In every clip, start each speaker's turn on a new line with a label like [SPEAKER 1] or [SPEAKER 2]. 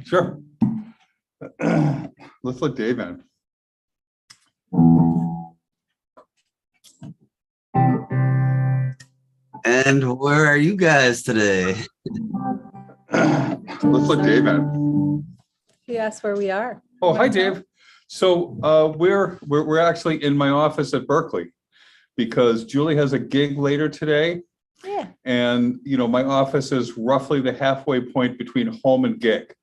[SPEAKER 1] Sure. Let's let Dave in.
[SPEAKER 2] And where are you guys today?
[SPEAKER 1] Let's let Dave in.
[SPEAKER 3] He asked where we are.
[SPEAKER 1] Oh, hi, Dave. So we're actually in my office at Berkeley because Julie has a gig later today.
[SPEAKER 3] Yeah.
[SPEAKER 1] And, you know, my office is roughly the halfway point between home and gig.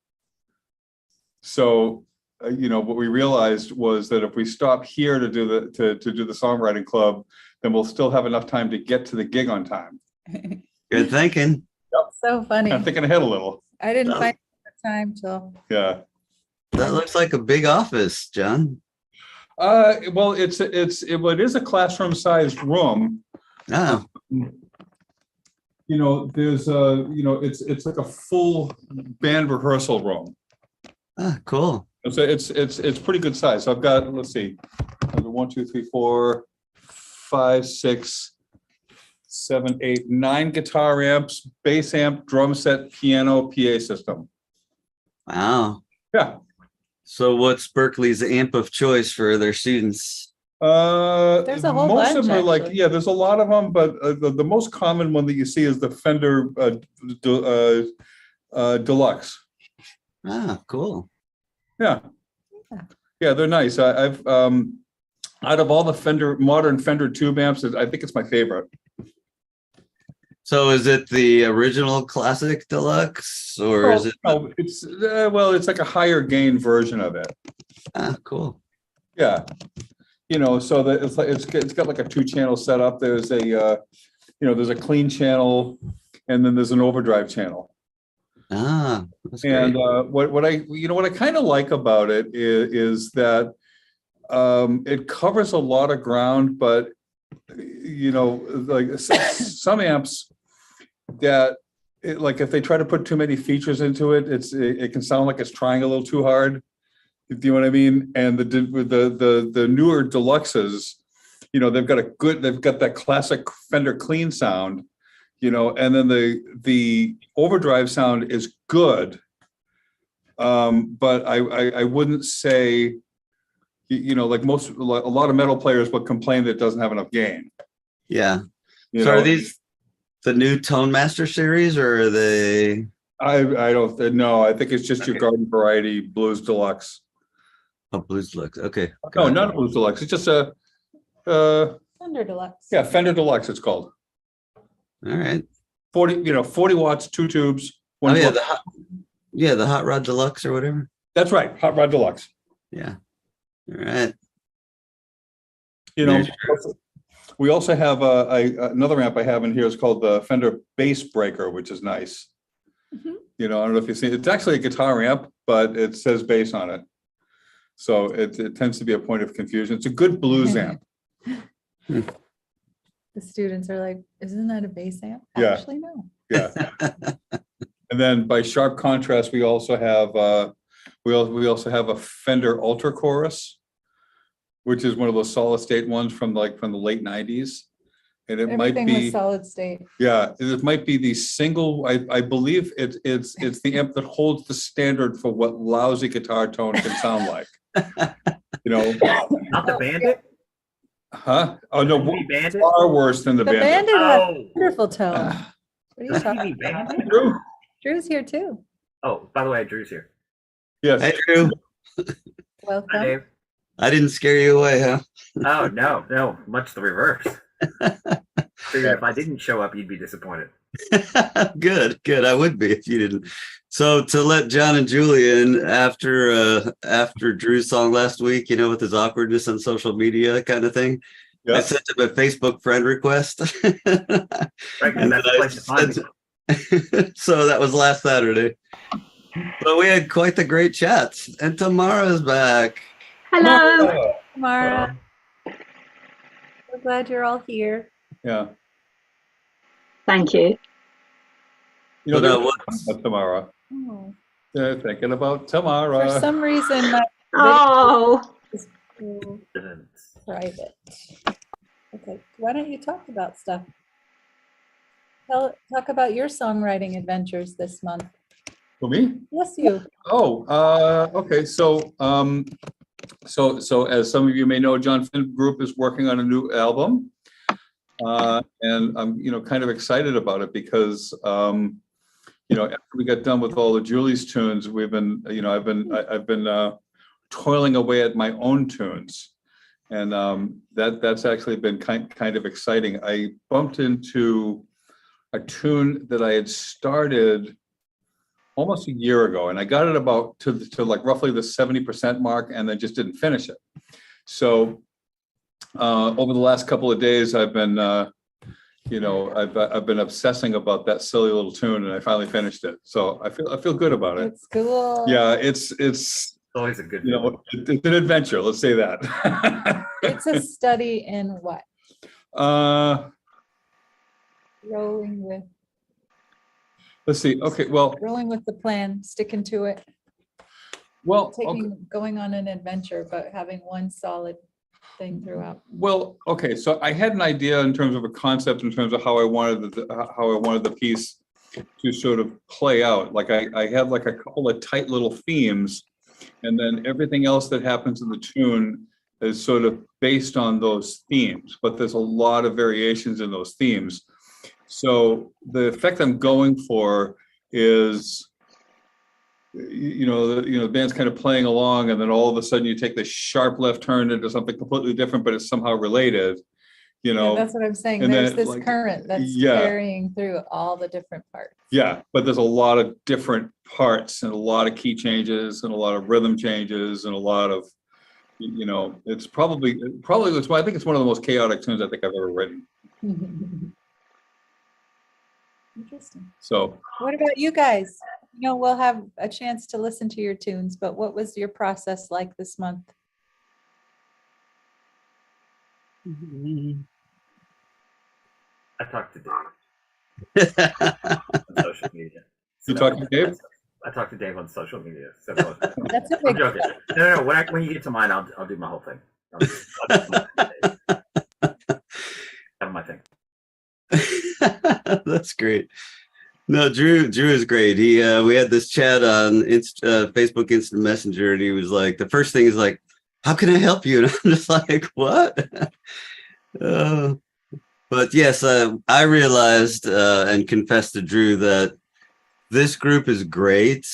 [SPEAKER 1] So, you know, what we realized was that if we stop here to do the songwriting club, then we'll still have enough time to get to the gig on time.
[SPEAKER 2] Good thinking.
[SPEAKER 3] So funny.
[SPEAKER 1] I'm thinking ahead a little.
[SPEAKER 3] I didn't find the time till.
[SPEAKER 1] Yeah.
[SPEAKER 2] That looks like a big office, John.
[SPEAKER 1] Well, it is a classroom-sized room.
[SPEAKER 2] Oh,
[SPEAKER 1] You know, there's it's like a full band rehearsal room.
[SPEAKER 2] cool.
[SPEAKER 1] So it's pretty good size. So I've got, let's see, 1, 2, 3, 4, 5, 6, 7, 8, 9 guitar amps, bass amp, drum set, piano, PA system.
[SPEAKER 2] Wow.
[SPEAKER 1] Yeah.
[SPEAKER 2] So what's Berkeley's amp of choice for their students?
[SPEAKER 3] There's a whole
[SPEAKER 1] most of
[SPEAKER 3] bunch,
[SPEAKER 1] them are like,
[SPEAKER 3] actually.
[SPEAKER 1] yeah, there's a lot of them, but the most common one that you see is the Fender Deluxe.
[SPEAKER 2] Cool.
[SPEAKER 1] Yeah.
[SPEAKER 3] Yeah.
[SPEAKER 1] Yeah, they're nice. I've out of all the modern Fender tube amps, I think it's my favorite.
[SPEAKER 2] So is it the original classic deluxe or is it?
[SPEAKER 1] No, it's well, it's like a higher gain version of it.
[SPEAKER 2] Cool.
[SPEAKER 1] Yeah. You know, so that it's like it's got like a 2-channel setup. There's a there's a clean channel and then there's an overdrive channel.
[SPEAKER 2] That's
[SPEAKER 1] And
[SPEAKER 2] great.
[SPEAKER 1] what I kind of like about it is that it covers a lot of ground, but you know, like some amps that like if they try to put too many features into it, it can sound like it's trying a little too hard. Do you know what I mean? And the newer deluxes, you know, they've got that classic Fender clean sound, you know, and then the overdrive sound is good. But I wouldn't say, you know, like a lot of metal players would complain that it doesn't have enough gain.
[SPEAKER 2] Yeah.
[SPEAKER 1] You
[SPEAKER 2] So
[SPEAKER 1] know?
[SPEAKER 2] are these the new Tone Master series or are they?
[SPEAKER 1] I don't know. I think it's just your garden variety Blues Deluxe.
[SPEAKER 2] Oh, Blues Deluxe. Okay.
[SPEAKER 1] No,
[SPEAKER 2] got it.
[SPEAKER 1] not Blues Deluxe. It's just a
[SPEAKER 3] Fender Deluxe.
[SPEAKER 1] yeah, Fender Deluxe. It's called
[SPEAKER 2] All right.
[SPEAKER 1] 40 watts, 2 tubes.
[SPEAKER 2] Oh yeah,
[SPEAKER 1] plug.
[SPEAKER 2] the Hot Rod Deluxe or whatever.
[SPEAKER 1] That's right, Hot Rod Deluxe.
[SPEAKER 2] Yeah. All right.
[SPEAKER 1] You know,
[SPEAKER 2] Sure.
[SPEAKER 1] we also have another amp I have in here is called the Fender Bass Breaker, which is nice.
[SPEAKER 3] Mhm.
[SPEAKER 1] You know, I don't know if you've seen it. It's actually a guitar amp, but it says bass on it. So it tends to be a point of confusion. It's a good blues amp.
[SPEAKER 3] The students are like, isn't that a bass amp?
[SPEAKER 1] Yeah.
[SPEAKER 3] Actually, no.
[SPEAKER 1] Yeah. And then by sharp contrast, we also have a Fender Ultra Chorus, which is one of those solid state ones from the late 90s. And it might
[SPEAKER 3] Everything was
[SPEAKER 1] be,
[SPEAKER 3] solid state.
[SPEAKER 1] yeah, it might be the single, I believe it's the amp that holds the standard for what lousy guitar tone can sound like. You know,
[SPEAKER 4] Not the Bandit?
[SPEAKER 1] huh? Oh no,
[SPEAKER 4] TV Bandit?
[SPEAKER 1] far worse than the
[SPEAKER 3] The
[SPEAKER 1] Bandit.
[SPEAKER 3] Bandit had a
[SPEAKER 4] Oh,
[SPEAKER 3] wonderful tone. What are you talking
[SPEAKER 4] TV
[SPEAKER 3] about?
[SPEAKER 4] Bandit?
[SPEAKER 1] True.
[SPEAKER 3] Drew's here too.
[SPEAKER 4] Oh, by the way, Drew's here.
[SPEAKER 1] Yes.
[SPEAKER 2] Hey Drew.
[SPEAKER 4] Hi,
[SPEAKER 3] Welcome.
[SPEAKER 4] Dave.
[SPEAKER 2] I didn't scare you away, huh?
[SPEAKER 4] Oh, no, much the reverse. Figured if I didn't show up, you'd be disappointed.
[SPEAKER 2] Good. I would be if you didn't. So to let John and Julie in after Drew's song last week, you know, with his awkwardness on social media kind of thing, I
[SPEAKER 1] Yes.
[SPEAKER 2] sent him a Facebook friend request.
[SPEAKER 4] Right, 'cause
[SPEAKER 2] And
[SPEAKER 4] that's the
[SPEAKER 2] then I
[SPEAKER 4] place to find me.
[SPEAKER 2] So that was last Saturday. But we had quite the great chats. And Tamara's back.
[SPEAKER 5] Hello.
[SPEAKER 3] Mara, we're glad you're all here.
[SPEAKER 1] Yeah.
[SPEAKER 5] Thank you.
[SPEAKER 1] You know,
[SPEAKER 2] But,
[SPEAKER 1] they're
[SPEAKER 2] what's-
[SPEAKER 1] about tomorrow.
[SPEAKER 3] Oh,
[SPEAKER 1] They're thinking about
[SPEAKER 3] for
[SPEAKER 1] tomorrow.
[SPEAKER 3] some reason, my
[SPEAKER 5] Oh,
[SPEAKER 3] is private. Okay, why don't you talk about stuff? Talk about your songwriting adventures this month.
[SPEAKER 1] For me?
[SPEAKER 3] Yes, you.
[SPEAKER 1] Oh, okay. So as some of you may know, John Finn Group is working on a new album. And I'm, kind of excited about it because, after we got done with all the Julie's tunes, we've been, I've been toiling away at my own tunes. And that's actually been kind of exciting. I bumped into a tune that I had started almost a year ago, and I got it about to like roughly the 70% mark, and then just didn't finish it. So over the last couple of days, I've been, I've been obsessing about that silly little tune, and I finally finished it. So I feel good about it.
[SPEAKER 3] It's cool.
[SPEAKER 1] Yeah, it's
[SPEAKER 4] Always a good.
[SPEAKER 1] it's an adventure. Let's say that.
[SPEAKER 3] It's a study in what? Rolling with
[SPEAKER 1] Let's see. Okay, well,
[SPEAKER 3] the plan, sticking to it,
[SPEAKER 1] okay.
[SPEAKER 3] going on an adventure, but having one solid thing throughout.
[SPEAKER 1] Well, okay, so I had an idea in terms of a concept, in terms of how I wanted the piece to sort of play out. Like I had like a couple of tight little themes, and then everything else that happens in the tune is sort of based on those themes, but there's a lot of variations in those themes. So the effect I'm going for is, the band's kind of playing along, and then all of a sudden you take this sharp left turn into something completely different, but it's somehow related.
[SPEAKER 3] Yeah, that's what I'm saying.
[SPEAKER 1] and
[SPEAKER 3] There's
[SPEAKER 1] then,
[SPEAKER 3] this current that's
[SPEAKER 1] yeah.
[SPEAKER 3] carrying through all the different parts.
[SPEAKER 1] Yeah, but there's a lot of different parts and a lot of key changes and a lot of rhythm changes and a lot of, it's probably I think it's one of the most chaotic tunes I think I've ever written.
[SPEAKER 3] Interesting.
[SPEAKER 1] So
[SPEAKER 3] What about you guys? We'll have a chance to listen to your tunes, but what was your process like this month?
[SPEAKER 4] I talked to Dave on social media.
[SPEAKER 1] You talked to Dave?
[SPEAKER 4] I talked to Dave on social media. So
[SPEAKER 3] That's a
[SPEAKER 4] I'm
[SPEAKER 3] big
[SPEAKER 4] joking. No. When you get to mine, I'll do my whole thing. Have my thing.
[SPEAKER 2] That's great. No, Drew is great. We had this chat on Facebook Instant Messenger, and he was like, the first thing is like, how can I help you? And I'm just like, what? But yes, I realized and confessed to Drew that this group is great.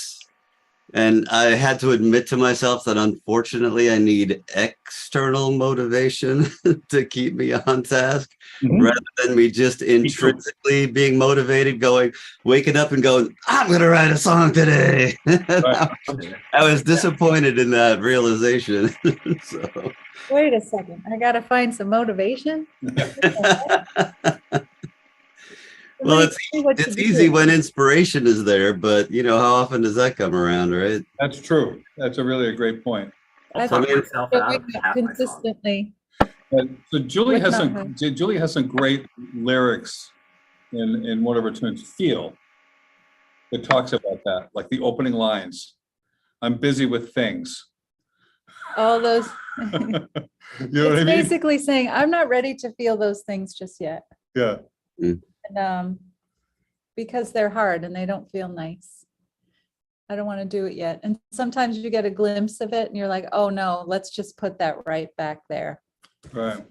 [SPEAKER 2] And I had to admit to myself that unfortunately I need external motivation to keep me on task, rather than me just intrinsically being motivated, waking up and going, I'm going to write a song today.
[SPEAKER 1] Right.
[SPEAKER 2] I was disappointed in that realization. So.
[SPEAKER 3] Wait a second. I got to find some motivation.
[SPEAKER 2] Well, it's easy when inspiration is there, but how often does that come around, right?
[SPEAKER 1] That's true. That's really a great point.
[SPEAKER 4] I'll talk myself out of half my song.
[SPEAKER 3] Consistently.
[SPEAKER 1] So Julie has some great lyrics in one of her tunes, Feel, that talks about that, like the opening lines. I'm busy with things.
[SPEAKER 3] All those.
[SPEAKER 1] You know what
[SPEAKER 3] It's
[SPEAKER 1] I mean?
[SPEAKER 3] basically saying, I'm not ready to feel those things just yet.
[SPEAKER 1] Yeah.
[SPEAKER 3] And because they're hard and they don't feel nice. I don't want to do it yet. And sometimes you get a glimpse of it and you're like, oh no, let's just put that right back there.
[SPEAKER 1] Right.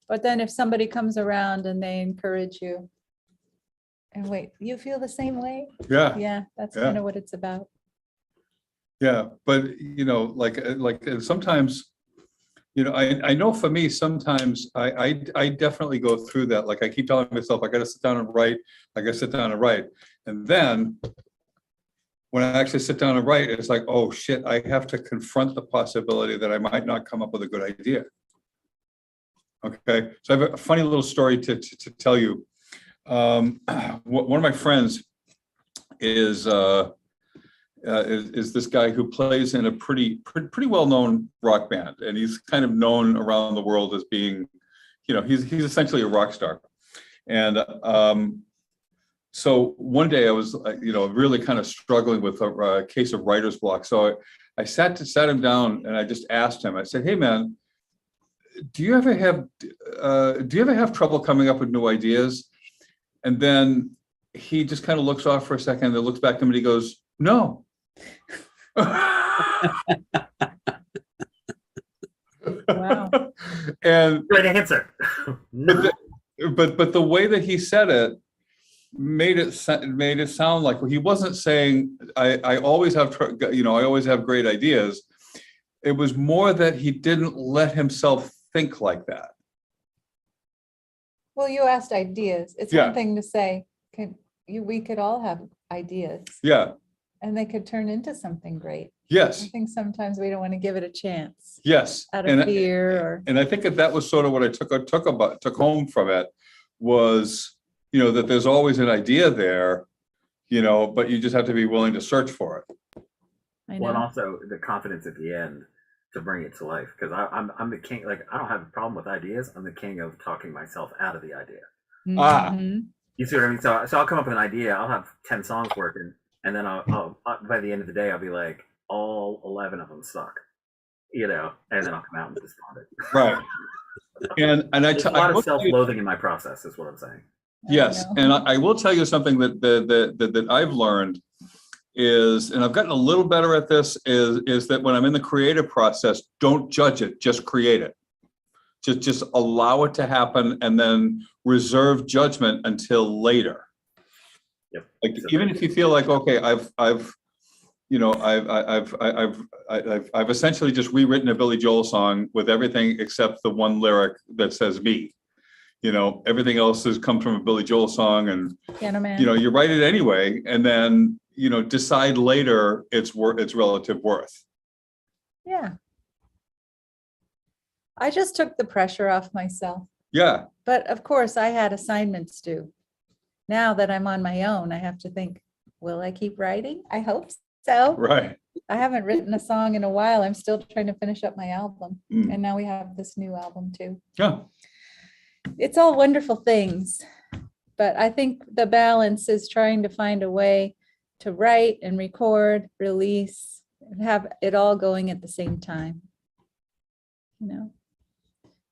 [SPEAKER 3] But then if somebody comes around and they encourage you, and wait, you feel the same way?
[SPEAKER 1] Yeah.
[SPEAKER 3] Yeah, that's
[SPEAKER 1] Yeah.
[SPEAKER 3] kind of what it's about.
[SPEAKER 1] Yeah. But, like sometimes, I know for me, sometimes I definitely go through that. Like I keep telling myself, I got to sit down and write. And then when I actually sit down and write, it's like, oh shit, I have to confront the possibility that I might not come up with a good idea. Okay. So I have a funny little story to tell you. One of my friends is this guy who plays in a pretty well-known rock band, and he's kind of known around the world as being, he's essentially a rock star. And so one day I was, really kind of struggling with a case of writer's block. So I sat him down and I just asked him. I said, "Hey man, do you ever have trouble coming up with new ideas?" And then he just kind of looks off for a second, then looks back at him and he goes, no.
[SPEAKER 3] Wow.
[SPEAKER 1] And
[SPEAKER 4] Great answer. No.
[SPEAKER 1] but the way that he said it made it sound like he wasn't saying I always have I always have great ideas. It was more that he didn't let himself think like that.
[SPEAKER 3] Well, you asked ideas. It's
[SPEAKER 1] Yeah.
[SPEAKER 3] one thing to say, we could all have ideas
[SPEAKER 1] Yeah.
[SPEAKER 3] and they could turn into something great. I
[SPEAKER 1] Yes.
[SPEAKER 3] think sometimes we don't want to give it a chance
[SPEAKER 1] Yes.
[SPEAKER 3] out of fear or.
[SPEAKER 1] And I think that was sort of what I took home from it was, that there's always an idea there, but you just have to be willing to search for it.
[SPEAKER 3] I
[SPEAKER 4] Well, and
[SPEAKER 3] know.
[SPEAKER 4] also the confidence at the end to bring it to life. Because I'm the king. Like, I don't have a problem with ideas. I'm the king of talking myself out of the idea.
[SPEAKER 1] Ah.
[SPEAKER 3] Mhm.
[SPEAKER 4] You see what I mean? So I'll come up with an idea. I'll have 10 songs working, and then I'll by the end of the day, I'll be like, all 11 of them suck. And then I'll come out and respond it.
[SPEAKER 1] Right. And
[SPEAKER 4] There's a lot of self-loathing in my process, is what I'm saying.
[SPEAKER 1] yes,
[SPEAKER 3] I know.
[SPEAKER 1] and I will tell you something that I've learned is, and I've gotten a little better at this, is that when I'm in the creative process, don't judge it, just create it. Just allow it to happen and then reserve judgment until later.
[SPEAKER 4] Yep.
[SPEAKER 1] Like even if you feel like, okay, I've essentially just rewritten a Billy Joel song with everything except the one lyric that says me. Everything else has come from a Billy Joel song, and
[SPEAKER 3] Piano Man.
[SPEAKER 1] you write it anyway, and then decide later its relative worth.
[SPEAKER 3] Yeah. I just took the pressure off myself.
[SPEAKER 1] Yeah,
[SPEAKER 3] But of course, I had assignments due. Now that I'm on my own, I have to think, will I keep writing? I hope so.
[SPEAKER 1] right.
[SPEAKER 3] I haven't written a song in a while. I'm still trying to finish up my album.
[SPEAKER 1] Mm.
[SPEAKER 3] And now we have this new album too.
[SPEAKER 1] Yeah,
[SPEAKER 3] It's all wonderful things. But I think the balance is trying to find a way to write and record, release, and have it all going at the same time.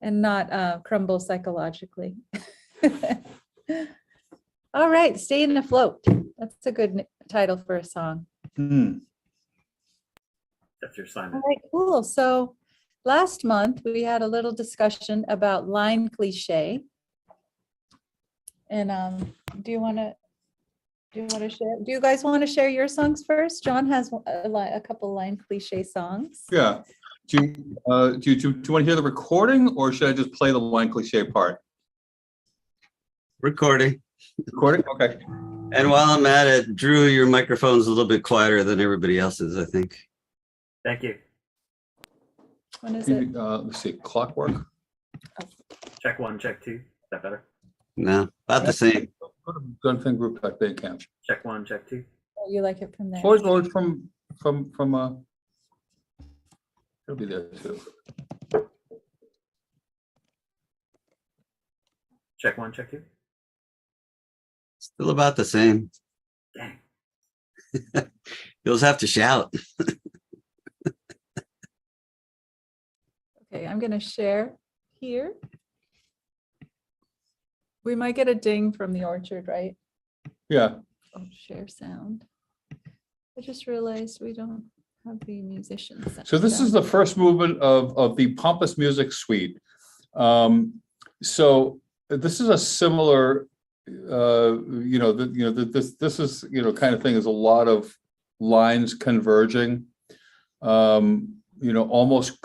[SPEAKER 3] And not crumble psychologically. All right, staying afloat. That's a good title for a song.
[SPEAKER 1] Mm.
[SPEAKER 4] That's your
[SPEAKER 3] All
[SPEAKER 4] assignment.
[SPEAKER 3] right, cool. So last month we had a little discussion about line cliche. And do you want to share? Do you guys want to share your songs first? John has a couple line cliche songs.
[SPEAKER 1] Yeah. Do you want to hear the recording, or should I just play the line cliche part?
[SPEAKER 2] Recording.
[SPEAKER 1] Recording? Okay.
[SPEAKER 2] And while I'm at it, Drew, your microphone's a little bit quieter than everybody else's, I think.
[SPEAKER 4] Thank you.
[SPEAKER 3] When is it?
[SPEAKER 1] Let's see. Clockwork.
[SPEAKER 4] Check 1, check 2. Is that better?
[SPEAKER 2] No, about the same.
[SPEAKER 1] Go to Gunfin Group back there, camp.
[SPEAKER 4] Check 1, check 2.
[SPEAKER 3] Oh, you like it from there?
[SPEAKER 1] Always from it'll be there too.
[SPEAKER 4] Check 1, check 2.
[SPEAKER 2] Still about the same.
[SPEAKER 4] Dang.
[SPEAKER 2] You'll just have to shout.
[SPEAKER 3] Okay, I'm going to share here. We might get a ding from the orchard, right?
[SPEAKER 1] Yeah.
[SPEAKER 3] Oh, share sound. I just realized we don't have the musicians.
[SPEAKER 1] So this is the first movement of the Pompous Music Suite. So this is a similar, this is kind of thing is a lot of lines converging. Almost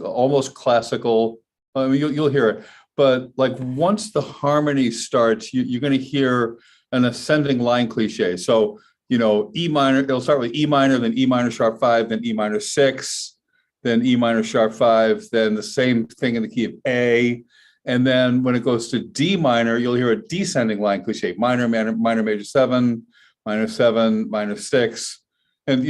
[SPEAKER 1] classical. I mean, you'll hear it, but like once the harmony starts, you're going to hear an ascending line cliche. So E minor, it'll start with E minor, then E minor sharp 5, then E minor 6, then E minor sharp 5, then the same thing in the key of A. And then when it goes to D minor, you'll hear a descending line cliche, minor, major 7, minor 7, minor 6. And,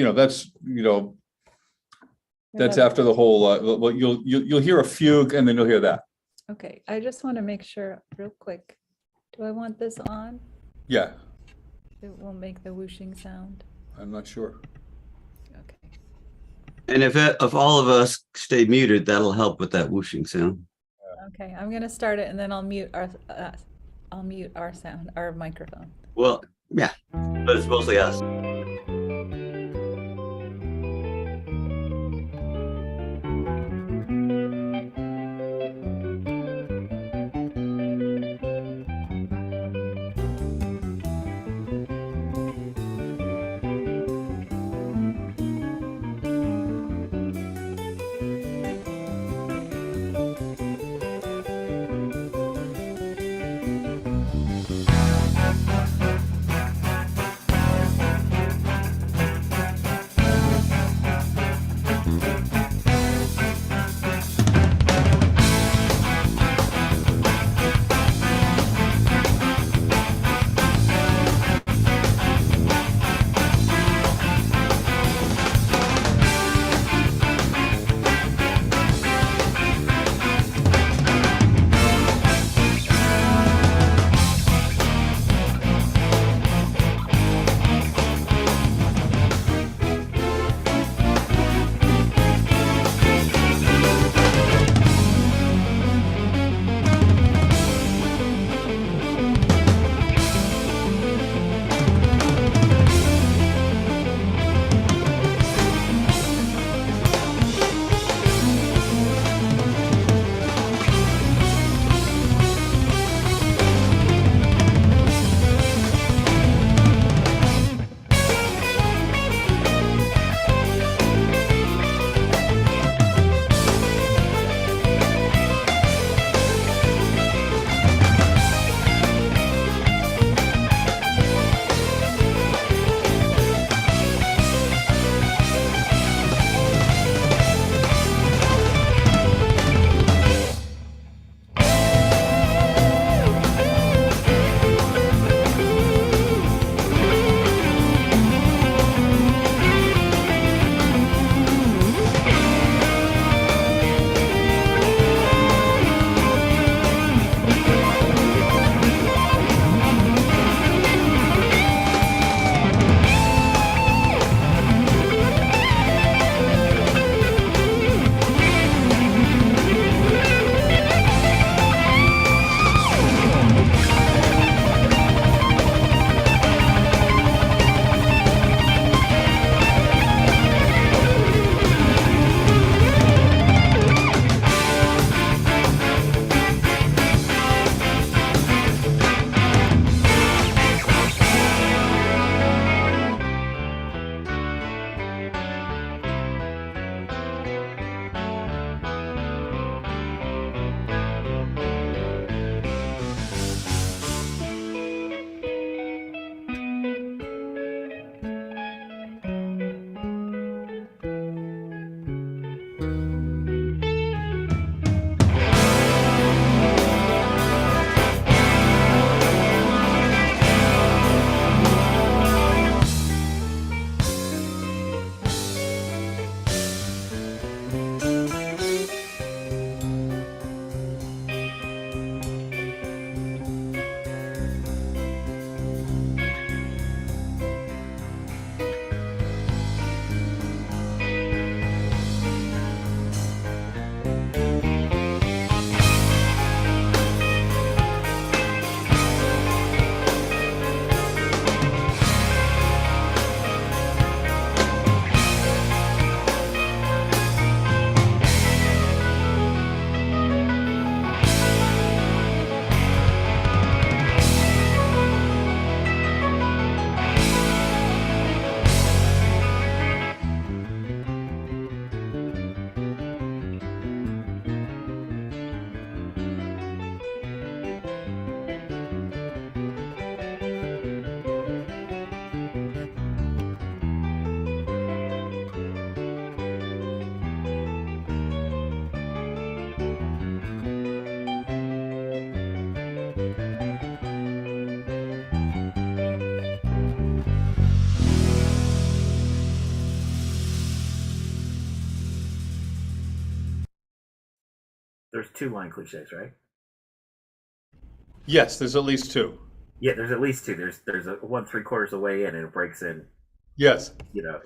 [SPEAKER 1] that's after the whole, well, you'll hear a fugue and then you'll hear that.
[SPEAKER 3] Okay, I just want to make sure real quick. Do I want this on?
[SPEAKER 1] Yeah,
[SPEAKER 3] It will make the whooshing sound.
[SPEAKER 1] I'm not sure.
[SPEAKER 3] Okay.
[SPEAKER 2] And if all of us stay muted, that'll help with that whooshing sound.
[SPEAKER 3] Okay, I'm going to start it and then I'll mute our sound, our microphone.
[SPEAKER 2] Well, Yeah, but it's mostly us.
[SPEAKER 4] There's two line cliches, right?
[SPEAKER 1] Yes, there's at least two.
[SPEAKER 4] Yeah, there's at least two. There's a one 3/4 of the way in, and it breaks in.
[SPEAKER 1] Yes.
[SPEAKER 4] Yeah.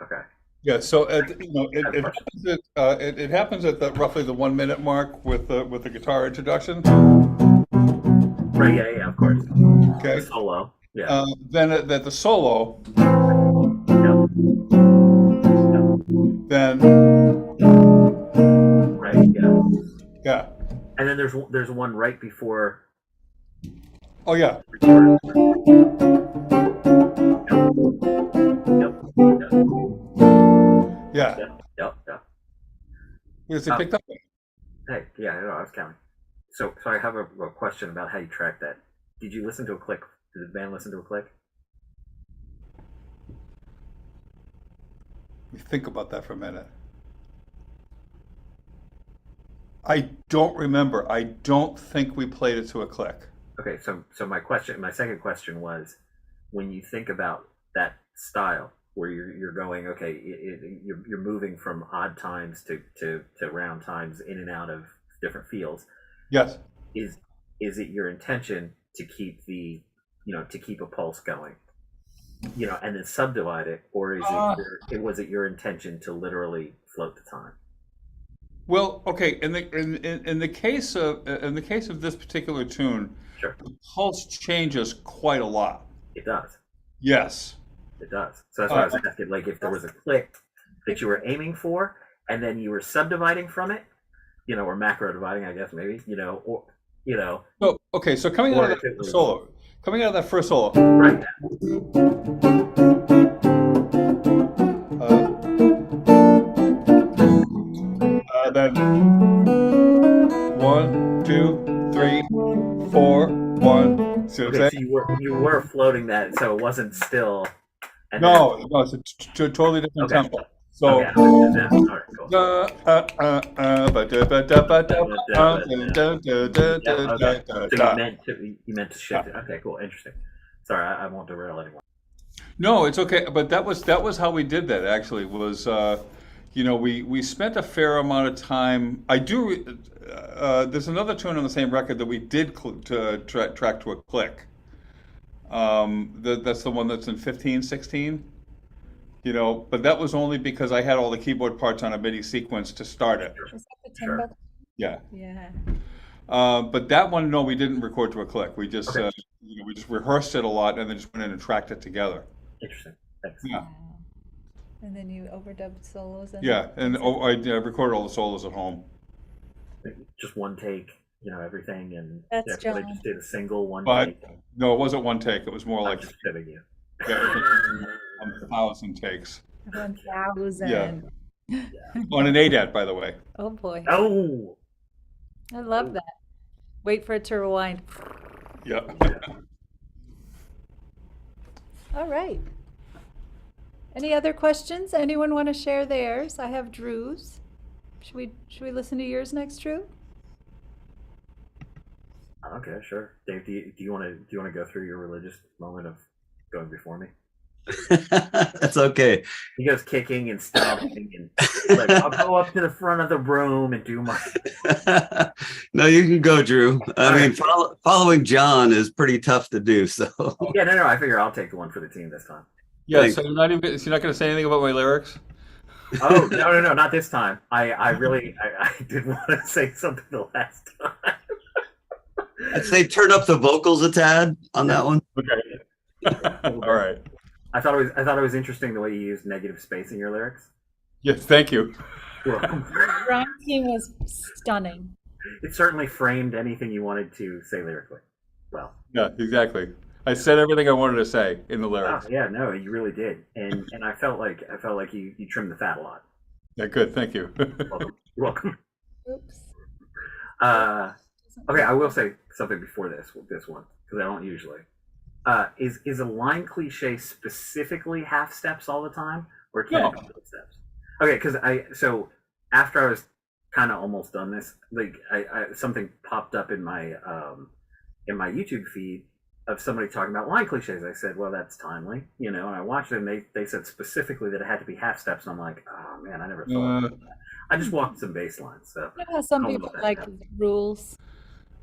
[SPEAKER 4] Okay.
[SPEAKER 1] Yeah, so it happens at roughly the 1 minute mark with the guitar introduction.
[SPEAKER 4] Right. Yeah. Of course.
[SPEAKER 1] Okay.
[SPEAKER 4] Solo. Yeah.
[SPEAKER 1] then at the solo,
[SPEAKER 4] Yeah.
[SPEAKER 1] then
[SPEAKER 4] Right. Yeah.
[SPEAKER 1] yeah.
[SPEAKER 4] And then there's one right before
[SPEAKER 1] Oh yeah.
[SPEAKER 4] recorded. Yep.
[SPEAKER 1] Yeah.
[SPEAKER 4] Yep.
[SPEAKER 1] Because they
[SPEAKER 4] Oh,
[SPEAKER 1] picked up.
[SPEAKER 4] hey, yeah, I know, I was counting. So I have a question about how you track that. Did you listen to a click? Did the band listen to a click?
[SPEAKER 1] Think about that for a minute. I don't remember. I don't think we played it to a click.
[SPEAKER 4] Okay, so my second question was, when you think about that style where you're going, okay, you're moving from odd times to round times in and out of different fields.
[SPEAKER 1] Yes.
[SPEAKER 4] Is it your intention to keep to keep a pulse going, and then subdivide it, or was it your intention to literally float the time?
[SPEAKER 1] Well, okay. In the case of this particular tune,
[SPEAKER 4] Sure,
[SPEAKER 1] the pulse changes quite a lot.
[SPEAKER 4] it does.
[SPEAKER 1] Yes.
[SPEAKER 4] It does. So that's why I was asking, like, if there was a click that you were aiming for, and then you were subdividing from it, or macro dividing, I guess maybe,
[SPEAKER 1] So okay. So coming out
[SPEAKER 4] or
[SPEAKER 1] of
[SPEAKER 4] if
[SPEAKER 1] that
[SPEAKER 4] it was
[SPEAKER 1] solo, coming out of that first solo,
[SPEAKER 4] right
[SPEAKER 1] uh, then 1, 2, 3, 4, 1. See what I'm
[SPEAKER 4] Okay,
[SPEAKER 1] saying?
[SPEAKER 4] so you were floating that, so it wasn't still. And
[SPEAKER 1] No, it's a totally different
[SPEAKER 4] Okay.
[SPEAKER 1] tempo. So.
[SPEAKER 4] Okay, I'm with you now. All right, cool. Yeah, okay. So you meant to shift it. Okay, cool, interesting. Sorry, I won't derail anymore.
[SPEAKER 1] No, it's okay. But that was how we did that. Actually, was we spent a fair amount of time. I do. There's another tune on the same record that we did track to a click. That's the one that's in 15, 16. But that was only because I had all the keyboard parts on a MIDI sequence to start it.
[SPEAKER 3] Is that the
[SPEAKER 4] Sure.
[SPEAKER 3] Timbuk?
[SPEAKER 1] Yeah.
[SPEAKER 3] Yeah.
[SPEAKER 1] But that one, no, we didn't record to a click. We just,
[SPEAKER 4] Okay.
[SPEAKER 1] we just rehearsed it a lot and then just went in and tracked it together.
[SPEAKER 4] Interesting. Thanks.
[SPEAKER 1] Yeah.
[SPEAKER 3] Wow. And then you overdubbed solos and
[SPEAKER 1] Yeah, and I recorded all the solos at home.
[SPEAKER 4] Just one take, everything, and
[SPEAKER 3] That's
[SPEAKER 4] so they
[SPEAKER 3] John.
[SPEAKER 4] just did a single one
[SPEAKER 1] But
[SPEAKER 4] take.
[SPEAKER 1] no, it wasn't one take. It was more
[SPEAKER 4] I'm
[SPEAKER 1] like
[SPEAKER 4] just kidding you.
[SPEAKER 1] yeah, 1,000 takes
[SPEAKER 3] 1,000.
[SPEAKER 1] on an ADAT, by the way.
[SPEAKER 3] Oh boy.
[SPEAKER 4] Oh,
[SPEAKER 3] I love that. Wait for it to rewind.
[SPEAKER 1] Yeah.
[SPEAKER 3] All right. Any other questions? Anyone want to share theirs? I have Drew's. Should we listen to yours next, Drew?
[SPEAKER 4] okay, sure. Dave, do you want to go through your religious moment of going before me?
[SPEAKER 2] That's okay.
[SPEAKER 4] He goes kicking and stomping and like, I'll go up to the front of the room and do my.
[SPEAKER 2] No, you can go, Drew. I mean, following John is pretty tough to do. So
[SPEAKER 4] Yeah, no, I figure I'll take the one for the team this time.
[SPEAKER 1] Yeah,
[SPEAKER 2] Thanks.
[SPEAKER 1] so you're not going to say anything about my lyrics?
[SPEAKER 4] Oh no, not this time. I really did want to say something the last time.
[SPEAKER 2] I'd say turn up the vocals a tad on that one.
[SPEAKER 1] Okay. All right.
[SPEAKER 4] I thought it was interesting the way you used negative space in your lyrics.
[SPEAKER 1] Yes, thank you.
[SPEAKER 4] You're welcome.
[SPEAKER 3] Rhyme scheme was stunning.
[SPEAKER 4] It certainly framed anything you wanted to say lyrically. Well,
[SPEAKER 1] Yeah, exactly. I said everything I wanted to say in the lyrics.
[SPEAKER 4] yeah, no, you really did, and I felt like you trimmed the fat a lot.
[SPEAKER 1] Yeah, good. Thank you.
[SPEAKER 4] You're welcome.
[SPEAKER 3] Oops.
[SPEAKER 4] Okay, I will say something before this one because I don't usually. Is a line cliche specifically half steps all the time, or can
[SPEAKER 1] No.
[SPEAKER 4] it be full steps? Okay, because so after I was kind of almost done this, like I something popped up in my YouTube feed of somebody talking about line cliches. I said, well, that's timely, and I watched it, and they said specifically that it had to be half steps, and I'm like, oh man, I never thought about that. I just walked some bass lines, so
[SPEAKER 3] You know how some
[SPEAKER 4] I'll
[SPEAKER 3] people
[SPEAKER 4] note that
[SPEAKER 3] like
[SPEAKER 4] down.
[SPEAKER 3] rules.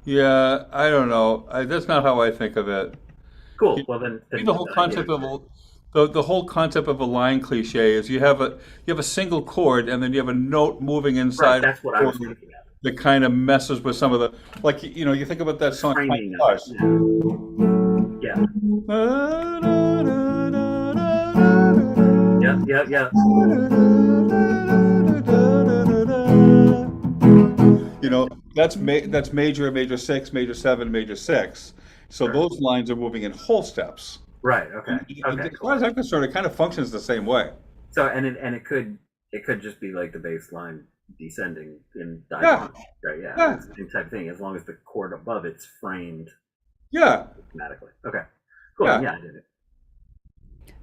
[SPEAKER 1] Yeah, I don't know. That's not how I think of it.
[SPEAKER 4] Cool. Well, then
[SPEAKER 1] The whole concept of the whole concept of a line cliche is you have a single chord and then you have a note moving
[SPEAKER 4] right,
[SPEAKER 1] inside
[SPEAKER 4] that's what I was
[SPEAKER 1] chord
[SPEAKER 4] thinking of.
[SPEAKER 1] that kind of messes with some of the, like, you think about that song
[SPEAKER 4] Framing
[SPEAKER 1] Cars.
[SPEAKER 4] of it. Yeah. Yeah.
[SPEAKER 1] You know, that's major, major six, major seven, major six. So
[SPEAKER 4] Sure.
[SPEAKER 1] those lines are moving in whole steps.
[SPEAKER 4] Right. Okay.
[SPEAKER 1] And
[SPEAKER 4] Okay.
[SPEAKER 1] as far as I'm concerned, it kind of functions the same way.
[SPEAKER 4] So it could just be like the bass line descending in
[SPEAKER 1] Yeah,
[SPEAKER 4] diatonic, right? Yeah,
[SPEAKER 1] yeah,
[SPEAKER 4] it's the same type of thing. As long as the chord above it's framed
[SPEAKER 1] yeah,
[SPEAKER 4] thematically. Okay. Cool.
[SPEAKER 1] yeah.
[SPEAKER 4] Yeah, I did it.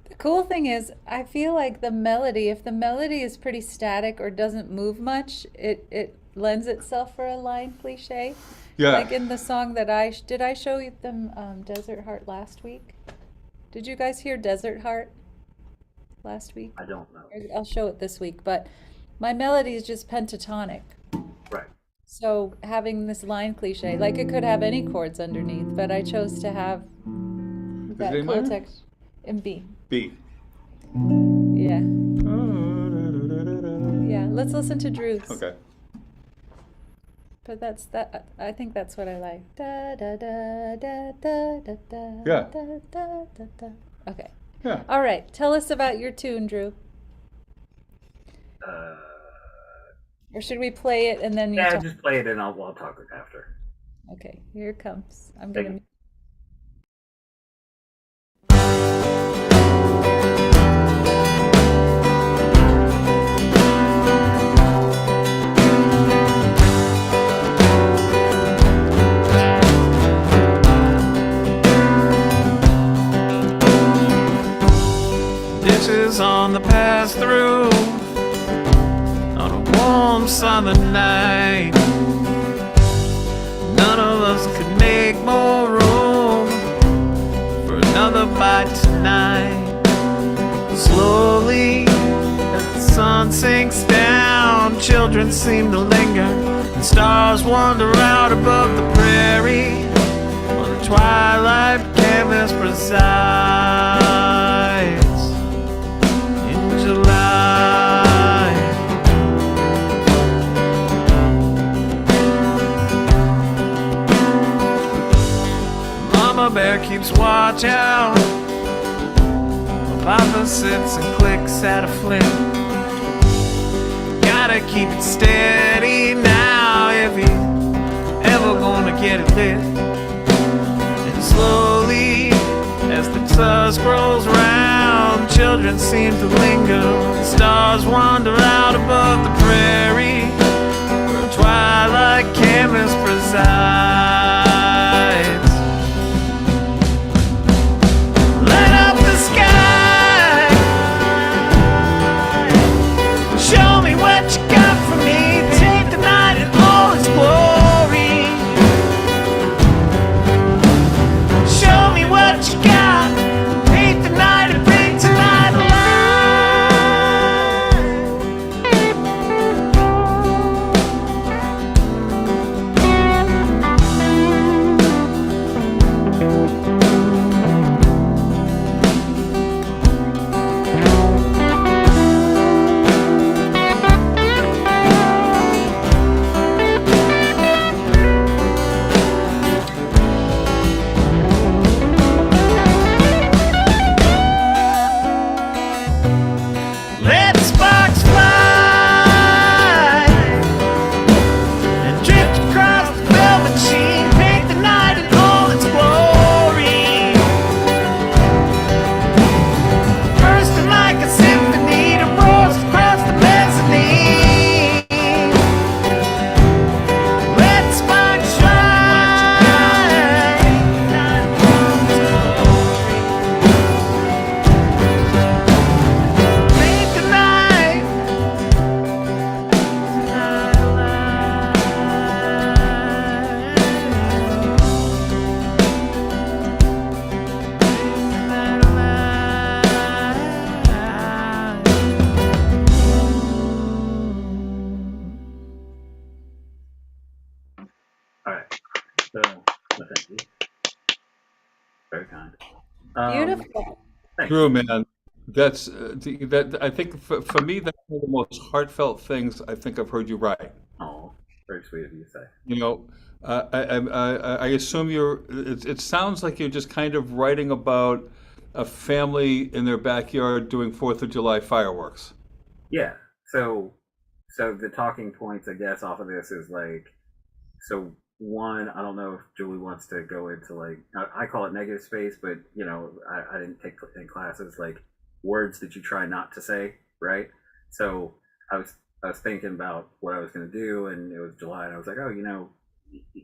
[SPEAKER 3] The cool thing is, I feel like the melody, if the melody is pretty static or doesn't move much, it lends itself for a line cliche. Like
[SPEAKER 1] Yeah.
[SPEAKER 3] in the song that did I show you them Desert Heart last week? Did you guys hear Desert Heart last week?
[SPEAKER 4] I don't know.
[SPEAKER 3] I'll show it this week, but my melody is just pentatonic.
[SPEAKER 4] Right.
[SPEAKER 3] So having this line cliche, like it could have any chords underneath, but I chose to have that
[SPEAKER 1] it A
[SPEAKER 3] cool
[SPEAKER 1] minor?
[SPEAKER 3] text in B.
[SPEAKER 1] B.
[SPEAKER 3] Yeah. Yeah. Let's listen to Drew's.
[SPEAKER 1] Okay.
[SPEAKER 3] But that's that. I think that's what I like. Da da da da da da da.
[SPEAKER 1] Yeah.
[SPEAKER 3] Da, da, da, da. Okay.
[SPEAKER 1] Yeah.
[SPEAKER 3] All right. Tell us about your tune, Drew. Or should we play it and then you
[SPEAKER 4] Yeah,
[SPEAKER 3] talk?
[SPEAKER 4] just play it and I'll talk after.
[SPEAKER 3] Okay. Here it comes. I'm
[SPEAKER 4] Thank
[SPEAKER 3] gonna.
[SPEAKER 4] you.
[SPEAKER 6] Dishes on the pass through on a warm southern night. None of us could make more room for another bite tonight. Slowly, as the sun sinks down, children seem to linger, and stars wander out above the prairie. On the twilight canvas presides in July. Mama bear keeps watch out, while Papa sits and clicks at a flint. Gotta keep it steady now if you ever gonna get it lit. And slowly, as the dusk rolls round, children seem to linger. Stars wander out above the prairie, where a twilight canvas presides. Light up the sky, show me what you got for me. Take the night in all its glory. Show me what you got. Paint the night and bring tonight alive. Let the sparks fly and drift across the velvet sheen. Paint the night in all its glory. Bursting like a symphony to roars across the mezzanine. Let the sparks fly. Make the night alive. Night
[SPEAKER 4] All right. So, well, thank you. Very kind.
[SPEAKER 3] Beautiful.
[SPEAKER 4] Thanks.
[SPEAKER 1] True, man. That's that. I think for me, that's one of the most heartfelt things I think I've heard you write.
[SPEAKER 4] Oh, Very sweet of you to say.
[SPEAKER 1] You know, I assume it sounds like you're just kind of writing about a family in their backyard doing Fourth of July fireworks.
[SPEAKER 4] Yeah. So the talking points, I guess, off of this is like, so one, I don't know if Julie wants to go into like, I call it negative space, but you know, I didn't take in classes like words that you try not to say, right? So I was thinking about what I was going to do, and it was July, and I was like, oh, you know,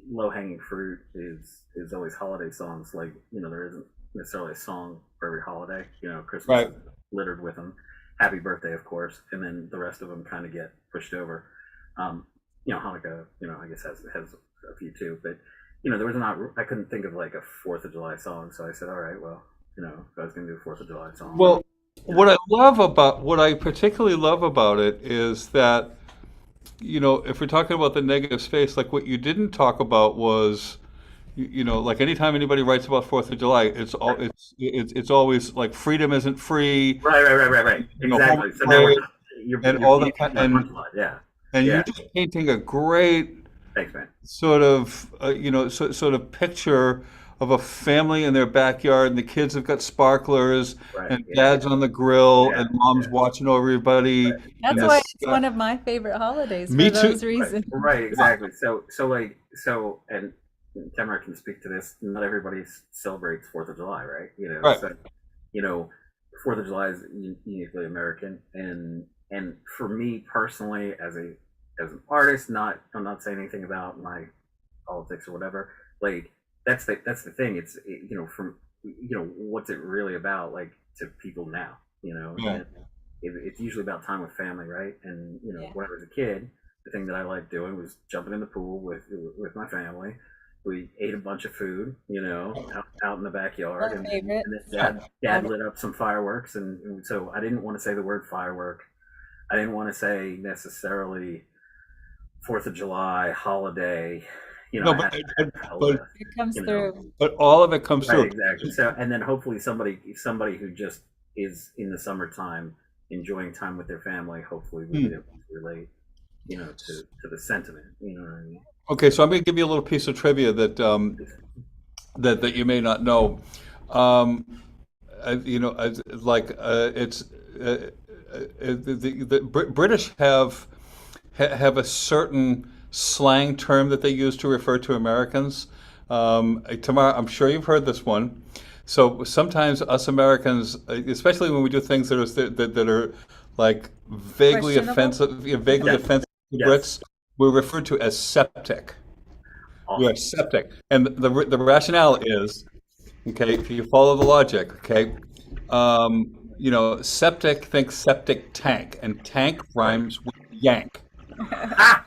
[SPEAKER 4] low hanging fruit is always holiday songs. Like, you know, there isn't necessarily a song for every holiday. You know, Christmas
[SPEAKER 1] Right.
[SPEAKER 4] is littered with them. Happy birthday, of course, and then the rest of them kind of get pushed over. You know, Hanukkah, you know, I guess has a few too, but you know, there was not. I couldn't think of like a Fourth of July song, so I said, all right, well, you know, if I was going to do a Fourth of July song.
[SPEAKER 1] Well, what I particularly love about it is that, you know, if we're talking about the negative space, like what you didn't talk about was, you know, like anytime anybody writes about Fourth of July, it's always like freedom isn't free,
[SPEAKER 4] Right.
[SPEAKER 1] you know,
[SPEAKER 4] Exactly. So now
[SPEAKER 1] homophobic,
[SPEAKER 4] you're
[SPEAKER 1] and all the
[SPEAKER 4] painting my punchline. Yeah.
[SPEAKER 1] and
[SPEAKER 4] Yeah.
[SPEAKER 1] you're just painting a great
[SPEAKER 4] Thanks, man.
[SPEAKER 1] sort of you know sort of picture of a family in their backyard, and the kids have got sparklers,
[SPEAKER 4] Right.
[SPEAKER 1] and
[SPEAKER 4] Yeah.
[SPEAKER 1] dad's on the grill,
[SPEAKER 4] Yeah.
[SPEAKER 1] and mom's
[SPEAKER 4] Yeah.
[SPEAKER 1] watching over everybody.
[SPEAKER 4] Right.
[SPEAKER 3] That's
[SPEAKER 1] and
[SPEAKER 3] why
[SPEAKER 1] the
[SPEAKER 3] it's
[SPEAKER 1] sky-
[SPEAKER 3] one of my favorite holidays
[SPEAKER 1] Me
[SPEAKER 3] for
[SPEAKER 1] too.
[SPEAKER 3] those reasons.
[SPEAKER 4] Right. Exactly. So, and Tamara can speak to this. Not everybody celebrates Fourth of July, right? You know,
[SPEAKER 1] Right.
[SPEAKER 4] so you know, Fourth of July is uniquely American, and for me personally, as an artist, I'm not saying anything about my politics or whatever. Like that's the thing. You know, from you know, what's it really about? Like to people now, you know,
[SPEAKER 1] Yeah.
[SPEAKER 4] and it's usually about time with family, right? And you know,
[SPEAKER 3] Yeah.
[SPEAKER 4] when I was a kid, the thing that I liked doing was jumping in the pool with my family. We ate a bunch of food, you know, out in the backyard,
[SPEAKER 3] My
[SPEAKER 4] and
[SPEAKER 3] favorite.
[SPEAKER 4] then dad lit up some fireworks, and so I didn't want to say the word firework. I didn't want to say necessarily Fourth of July holiday. You know,
[SPEAKER 1] No,
[SPEAKER 4] I
[SPEAKER 1] but,
[SPEAKER 4] had a
[SPEAKER 1] but
[SPEAKER 4] list,
[SPEAKER 3] It comes
[SPEAKER 4] you know.
[SPEAKER 3] through.
[SPEAKER 1] but all of it comes
[SPEAKER 4] Right,
[SPEAKER 1] through.
[SPEAKER 4] exactly. So, and then hopefully somebody who just is in the summertime enjoying time with their family, hopefully will be able to relate, you know, to the sentiment. You know what I mean?
[SPEAKER 1] Okay, so I'm going to give you a little piece of trivia that that you may not know. Um, you know, it's the British have a certain slang term that they use to refer to Americans. Tamara, I'm sure you've heard this one. So sometimes us Americans, especially when we do things that are like vaguely
[SPEAKER 3] Questionable?
[SPEAKER 1] offensive, vaguely
[SPEAKER 4] Yes.
[SPEAKER 1] offensive to
[SPEAKER 4] Yes.
[SPEAKER 1] Brits, we're referred to as septic. We are
[SPEAKER 4] Awesome.
[SPEAKER 1] septic, and the rationale is, okay, if you follow the logic, okay, you know, septic, think septic tank, and tank rhymes with yank.
[SPEAKER 4] Ah,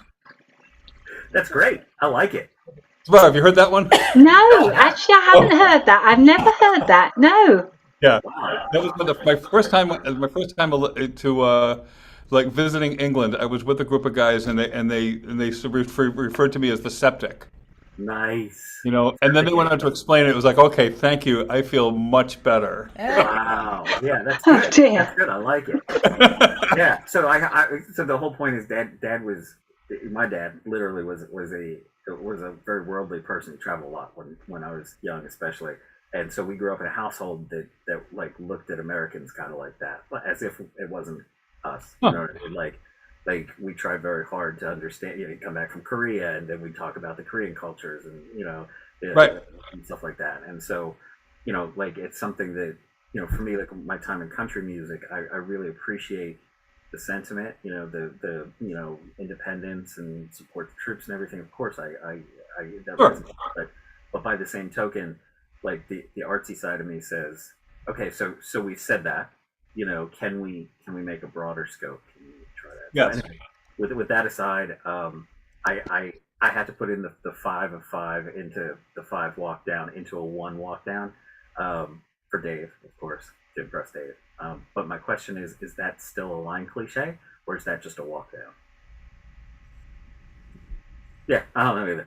[SPEAKER 4] that's great. I like it.
[SPEAKER 1] Well, have you heard that one?
[SPEAKER 5] No, actually, I haven't heard that. I've never heard that. No.
[SPEAKER 1] Yeah,
[SPEAKER 4] Wow.
[SPEAKER 1] that was my first time. My first time to like visiting England. I was with a group of guys, and they referred to me as the septic.
[SPEAKER 4] Nice.
[SPEAKER 1] You know, and then they went on to explain it. It was like, okay, thank you. I feel much better.
[SPEAKER 4] Wow. Yeah, that's
[SPEAKER 5] Oh,
[SPEAKER 4] good.
[SPEAKER 5] dear.
[SPEAKER 4] That's good. I like it. Yeah. So so the whole point is dad was my dad literally was a very worldly person. He traveled a lot when I was young, especially. And so we grew up in a household that like looked at Americans kind of like that, as if it wasn't us. You know what I mean? Like we tried very hard to understand. You know, you come back from Korea, and then we talk about the Korean cultures, and you know,
[SPEAKER 1] Right.
[SPEAKER 4] and stuff like that. And so, you know, like it's something that, you know, for me, like my time in country music, I really appreciate the sentiment. You know, the you know, independence and support the troops and everything. Of course, I that
[SPEAKER 1] Sure.
[SPEAKER 4] resonates, but by the same token, like the artsy side of me says, okay, so we've said that, you know, can we make a broader scope? Can we try that?
[SPEAKER 1] Yes.
[SPEAKER 4] So anyway, with that aside, I had to put in the 5 of 5 into the 5 walk down into a 1 walk down, for Dave, of course, to impress Dave. But my question is that still a line cliche, or is that just a walk down? Yeah, I don't know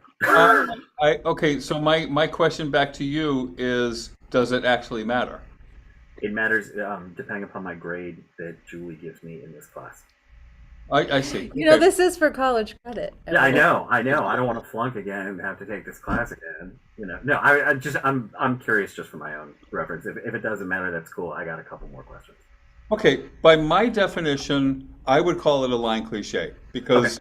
[SPEAKER 4] either.
[SPEAKER 1] Okay, so my question back to you is, does it actually matter?
[SPEAKER 4] It matters depending upon my grade that Julie gives me in this class.
[SPEAKER 1] I see.
[SPEAKER 3] You know,
[SPEAKER 1] Okay.
[SPEAKER 3] this is for college credit.
[SPEAKER 4] Yeah, I know. I don't want to flunk again and have to take this class again. No, I'm curious just for my own reference. If it doesn't matter, that's cool. I got a couple more questions.
[SPEAKER 1] Okay, by my definition, I would call it a line cliche because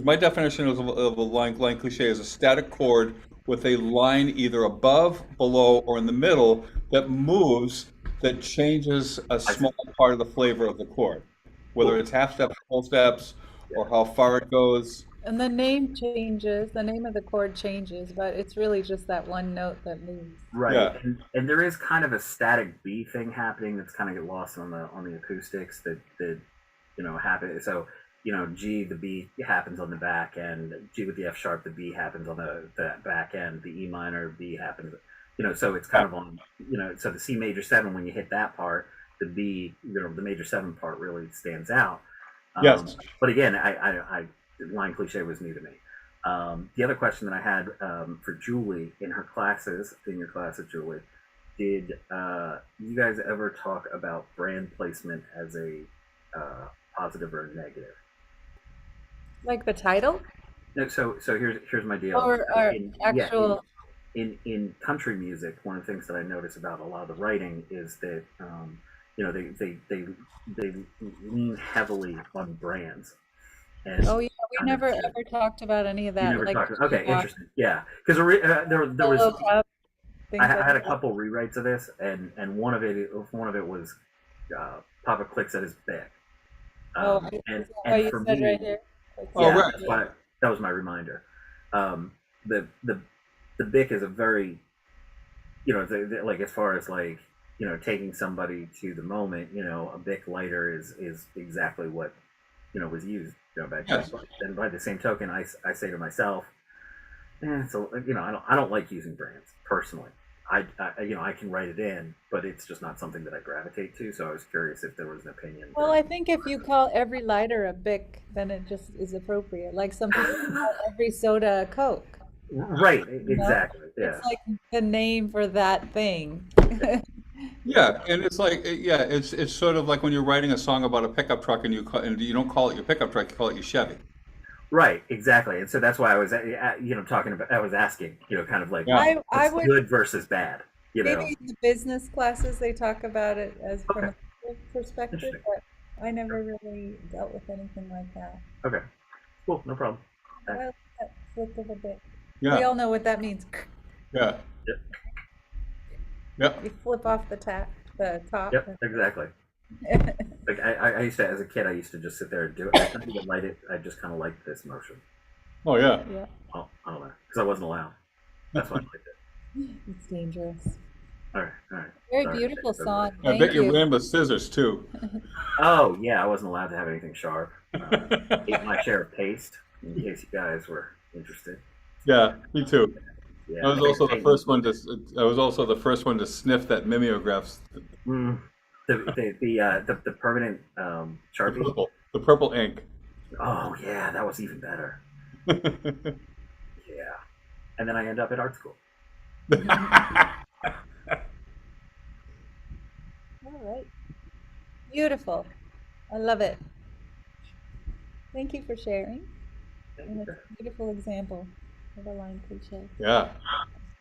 [SPEAKER 1] my definition of a line cliche is a static chord with a line either above, below, or in the middle that moves, that changes a small part of the flavor of the chord, whether it's half steps, full steps, or how far it goes.
[SPEAKER 3] And the name changes, the name of the chord changes, but it's really just that one note that moves.
[SPEAKER 4] Right,
[SPEAKER 1] Yeah.
[SPEAKER 4] and there is kind of a static B thing happening that's kind of get lost on the acoustics that happen. So G, the B happens on the back end. G with the F sharp, the B happens on the back end. The E minor, B happens. So it's kind of on. So the C major 7, when you hit that part, the B, the major 7 part really stands out.
[SPEAKER 1] Yes.
[SPEAKER 4] But again, I line cliche was new to me. The other question that I had for Julie in your classes, Julie, did you guys ever talk about brand placement as a positive or negative?
[SPEAKER 3] Like the title
[SPEAKER 4] No, so here's my deal.
[SPEAKER 3] or actual.
[SPEAKER 4] In country music, one of the things that I notice about a lot of the writing is that they lean heavily on brands. And
[SPEAKER 3] Oh yeah, we never ever talked about any of
[SPEAKER 4] you
[SPEAKER 3] that.
[SPEAKER 4] never
[SPEAKER 3] Like
[SPEAKER 4] talked. Okay, interesting. Yeah, because there was
[SPEAKER 3] Solo Cup, things
[SPEAKER 4] I
[SPEAKER 3] like
[SPEAKER 4] had a
[SPEAKER 3] that.
[SPEAKER 4] couple rewrites of this, and one of it was Papa clicks at his bit.
[SPEAKER 3] Oh,
[SPEAKER 4] And
[SPEAKER 3] is that what you
[SPEAKER 4] for
[SPEAKER 3] said
[SPEAKER 4] me,
[SPEAKER 3] right here?
[SPEAKER 1] Oh,
[SPEAKER 4] yeah,
[SPEAKER 1] right.
[SPEAKER 4] that's why that was my reminder. The Bic is a very, like as far as like taking somebody to the moment. A Bic lighter is exactly what was used back then.
[SPEAKER 1] Yes.
[SPEAKER 4] And by the same token, I say to myself, so I don't like using brands personally. I can write it in, but it's just not something that I gravitate to. So I was curious if there was an opinion.
[SPEAKER 3] Well, I think if you call every lighter a Bic, then it just is appropriate. Like some people call every soda a Coke.
[SPEAKER 4] Right, exactly. Yeah.
[SPEAKER 3] It's like the name for that thing.
[SPEAKER 1] Yeah, and it's like it's sort of like when you're writing a song about a pickup truck and you don't call it your pickup truck, you call it your Chevy.
[SPEAKER 4] Right, exactly. And so that's why I was talking about, I was asking, kind of like
[SPEAKER 1] Yeah.
[SPEAKER 3] I
[SPEAKER 4] what's
[SPEAKER 3] would
[SPEAKER 4] good versus bad,
[SPEAKER 3] maybe in the business classes they talk about it as from a business perspective,
[SPEAKER 4] Interesting.
[SPEAKER 3] but I never really dealt with anything like that.
[SPEAKER 4] Okay, cool, no problem.
[SPEAKER 3] But I like that flick of a Bic. We
[SPEAKER 1] Yeah,
[SPEAKER 3] all know what that means.
[SPEAKER 1] yeah,
[SPEAKER 4] Yep.
[SPEAKER 1] yeah.
[SPEAKER 3] You flip off the top.
[SPEAKER 4] Yep, exactly. Like I used to, as a kid, I used to just sit there and do it. I couldn't even light it. I just kind of liked this motion.
[SPEAKER 1] Oh yeah.
[SPEAKER 3] Yeah,
[SPEAKER 4] Oh, I don't know, because I wasn't allowed. That's why I liked it.
[SPEAKER 3] it's dangerous.
[SPEAKER 4] All right.
[SPEAKER 3] Very
[SPEAKER 4] Sorry.
[SPEAKER 3] beautiful song.
[SPEAKER 1] I
[SPEAKER 3] Thank
[SPEAKER 1] bet you
[SPEAKER 3] you.
[SPEAKER 1] ran with scissors too.
[SPEAKER 4] Oh yeah, I wasn't allowed to have anything sharp. Ate my share of paste, in case you guys were interested.
[SPEAKER 1] Yeah, me too.
[SPEAKER 4] Yeah.
[SPEAKER 1] I was also the first one to. I was also the first one to sniff that mimeograph.
[SPEAKER 4] Mm, the permanent Sharpie.
[SPEAKER 1] The purple ink.
[SPEAKER 4] Oh yeah, that was even better.
[SPEAKER 1] Yeah.
[SPEAKER 4] And then I end up at art school.
[SPEAKER 3] All right. Beautiful. I love it. Thank you for sharing. And it's a beautiful example of a line cliche.
[SPEAKER 1] Yeah.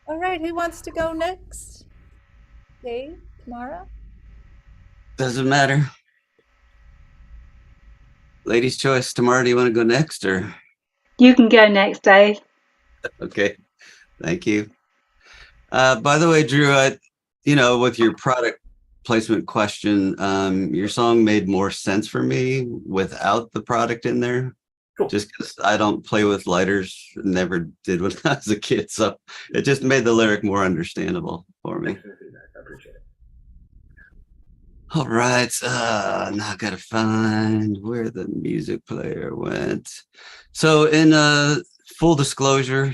[SPEAKER 3] All right, who wants to go next? Dave, Tamara?
[SPEAKER 2] Doesn't matter. Ladies' choice. Tamara, do you want to go next or?
[SPEAKER 5] You can go next, Dave.
[SPEAKER 2] Okay. Thank you. By the way, Drew, with your product placement question, your song made more sense for me without the product in there.
[SPEAKER 4] Cool.
[SPEAKER 2] Just because I don't play with lighters, never did when I was a kid. So it just made the lyric more understandable for me.
[SPEAKER 4] Thanks for the feedback. I appreciate it.
[SPEAKER 2] All right. Now I gotta find where the music player went. So in full disclosure,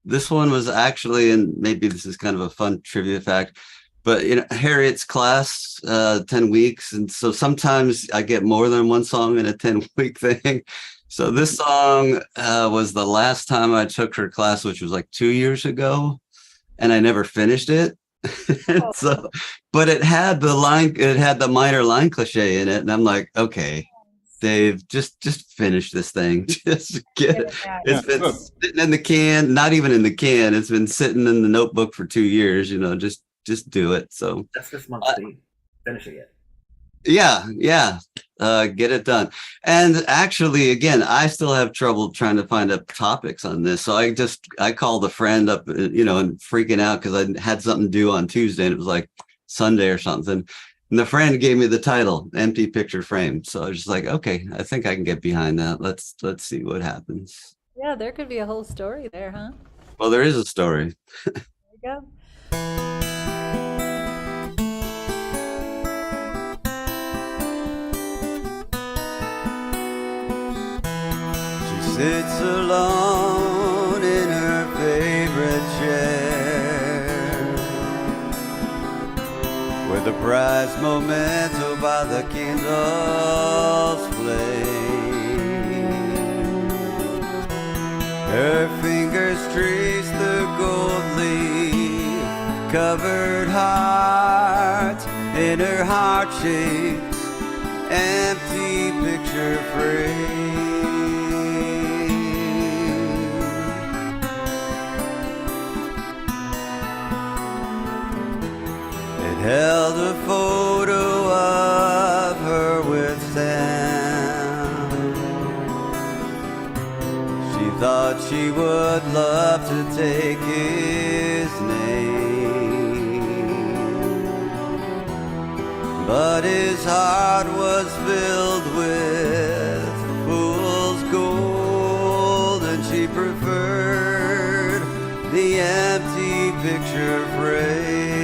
[SPEAKER 2] this one was actually, and maybe this is kind of a fun trivia fact, but Harriet's class, 10 weeks. And so sometimes I get more than one song in a 10-week thing. So this song was the last time I took her class, which was like 2 years ago, and I never finished it. But it had the minor line cliche in it, and I'm like, okay, Dave, just finish this thing. Just get it.
[SPEAKER 3] Yeah.
[SPEAKER 2] It's been
[SPEAKER 1] good.
[SPEAKER 2] sitting in the can, not even in the can. It's been sitting in the notebook for 2 years. Just do it. So
[SPEAKER 4] That's this month's theme. Finishing it.
[SPEAKER 2] yeah, get it done. And actually, again, I still have trouble trying to find up topics on this. So I called a friend up, and freaking out because I had something due on Tuesday and it was like Sunday or something. And the friend gave me the title, Empty Picture Frame. So I was just like, okay, I think I can get behind that. Let's see what happens.
[SPEAKER 3] Yeah, there could be a whole story there, huh?
[SPEAKER 2] Well, there is a story.
[SPEAKER 3] There you go.
[SPEAKER 7] She sits alone in her favorite chair with a prized memento by the candle's flame. Her fingers trace the gold leaf covered heart in her heart-shaped empty picture frame. It held a photo of her with Sam. She thought she would love to take his name, but his heart was filled with fool's gold, and she preferred the empty picture frame.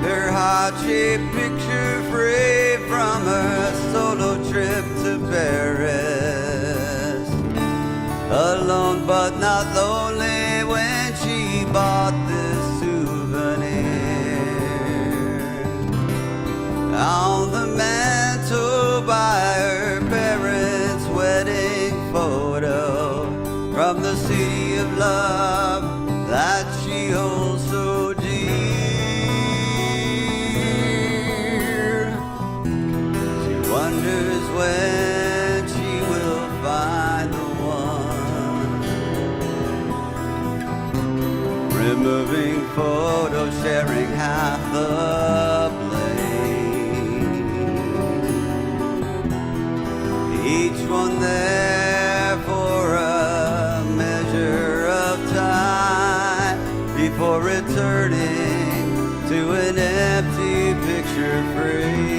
[SPEAKER 7] Her heart-shaped picture frame from her solo trip to Paris, alone but not lonely when she bought this souvenir. On the mantle by her parents' wedding photo from the city of love that she holds so dear. She wonders when she will find the one. Removing photos, sharing half the blame. Each one there for a measure of time before returning to an empty picture frame.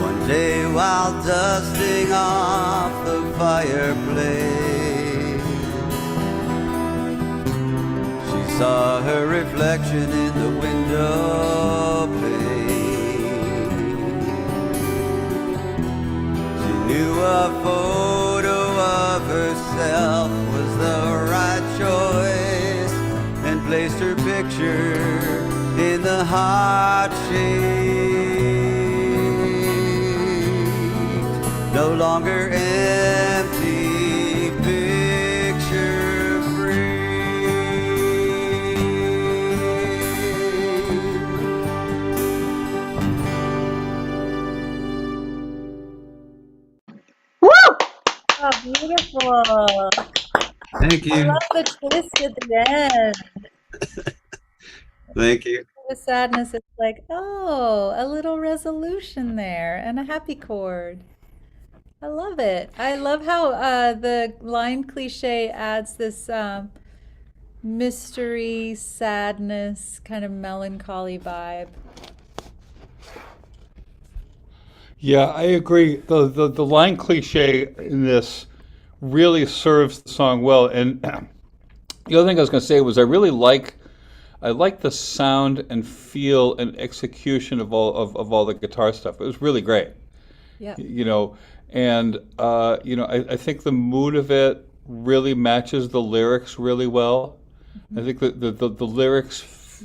[SPEAKER 7] One day while dusting off the fireplace, she saw her reflection in the window pane. She knew a photo of herself was the right choice and placed her picture in the heart shape. No longer empty picture
[SPEAKER 5] Woo!
[SPEAKER 3] Oh, beautiful.
[SPEAKER 2] Thank
[SPEAKER 3] I
[SPEAKER 2] you.
[SPEAKER 3] love the twist at the end.
[SPEAKER 2] Thank you.
[SPEAKER 3] The sadness, it's like, oh, a little resolution there and a happy chord. I love it. I love how the line cliche adds this mystery, sadness, kind of melancholy vibe.
[SPEAKER 1] Yeah, I agree. The line cliche in this really serves the song well. And the other thing I was going to say was I like the sound and feel and execution of all the guitar stuff. It was really great.
[SPEAKER 3] Yeah.
[SPEAKER 1] And I think the mood of it really matches the lyrics really well. I think that the lyrics,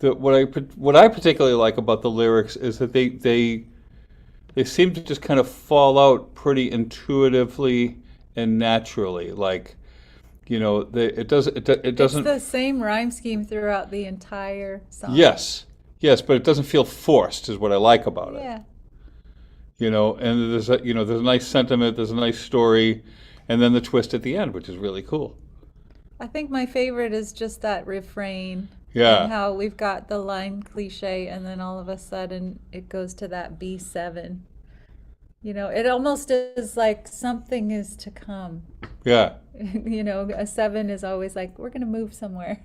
[SPEAKER 1] what I particularly like about the lyrics is that they they seem to just kind of fall out pretty intuitively and naturally. Like, it doesn't, it
[SPEAKER 3] It's
[SPEAKER 1] doesn't,
[SPEAKER 3] the same rhyme scheme throughout the entire song.
[SPEAKER 1] yes, yes, but it doesn't feel forced is what I like about it.
[SPEAKER 3] Yeah.
[SPEAKER 1] And there's a nice sentiment, there's a nice story, and then the twist at the end, which is really cool.
[SPEAKER 3] I think my favorite is just that refrain.
[SPEAKER 1] Yeah.
[SPEAKER 3] And how we've got the line cliche, and then all of a sudden it goes to that B7. It almost is like something is to come.
[SPEAKER 1] Yeah.
[SPEAKER 3] A 7 is always like, we're going to move somewhere.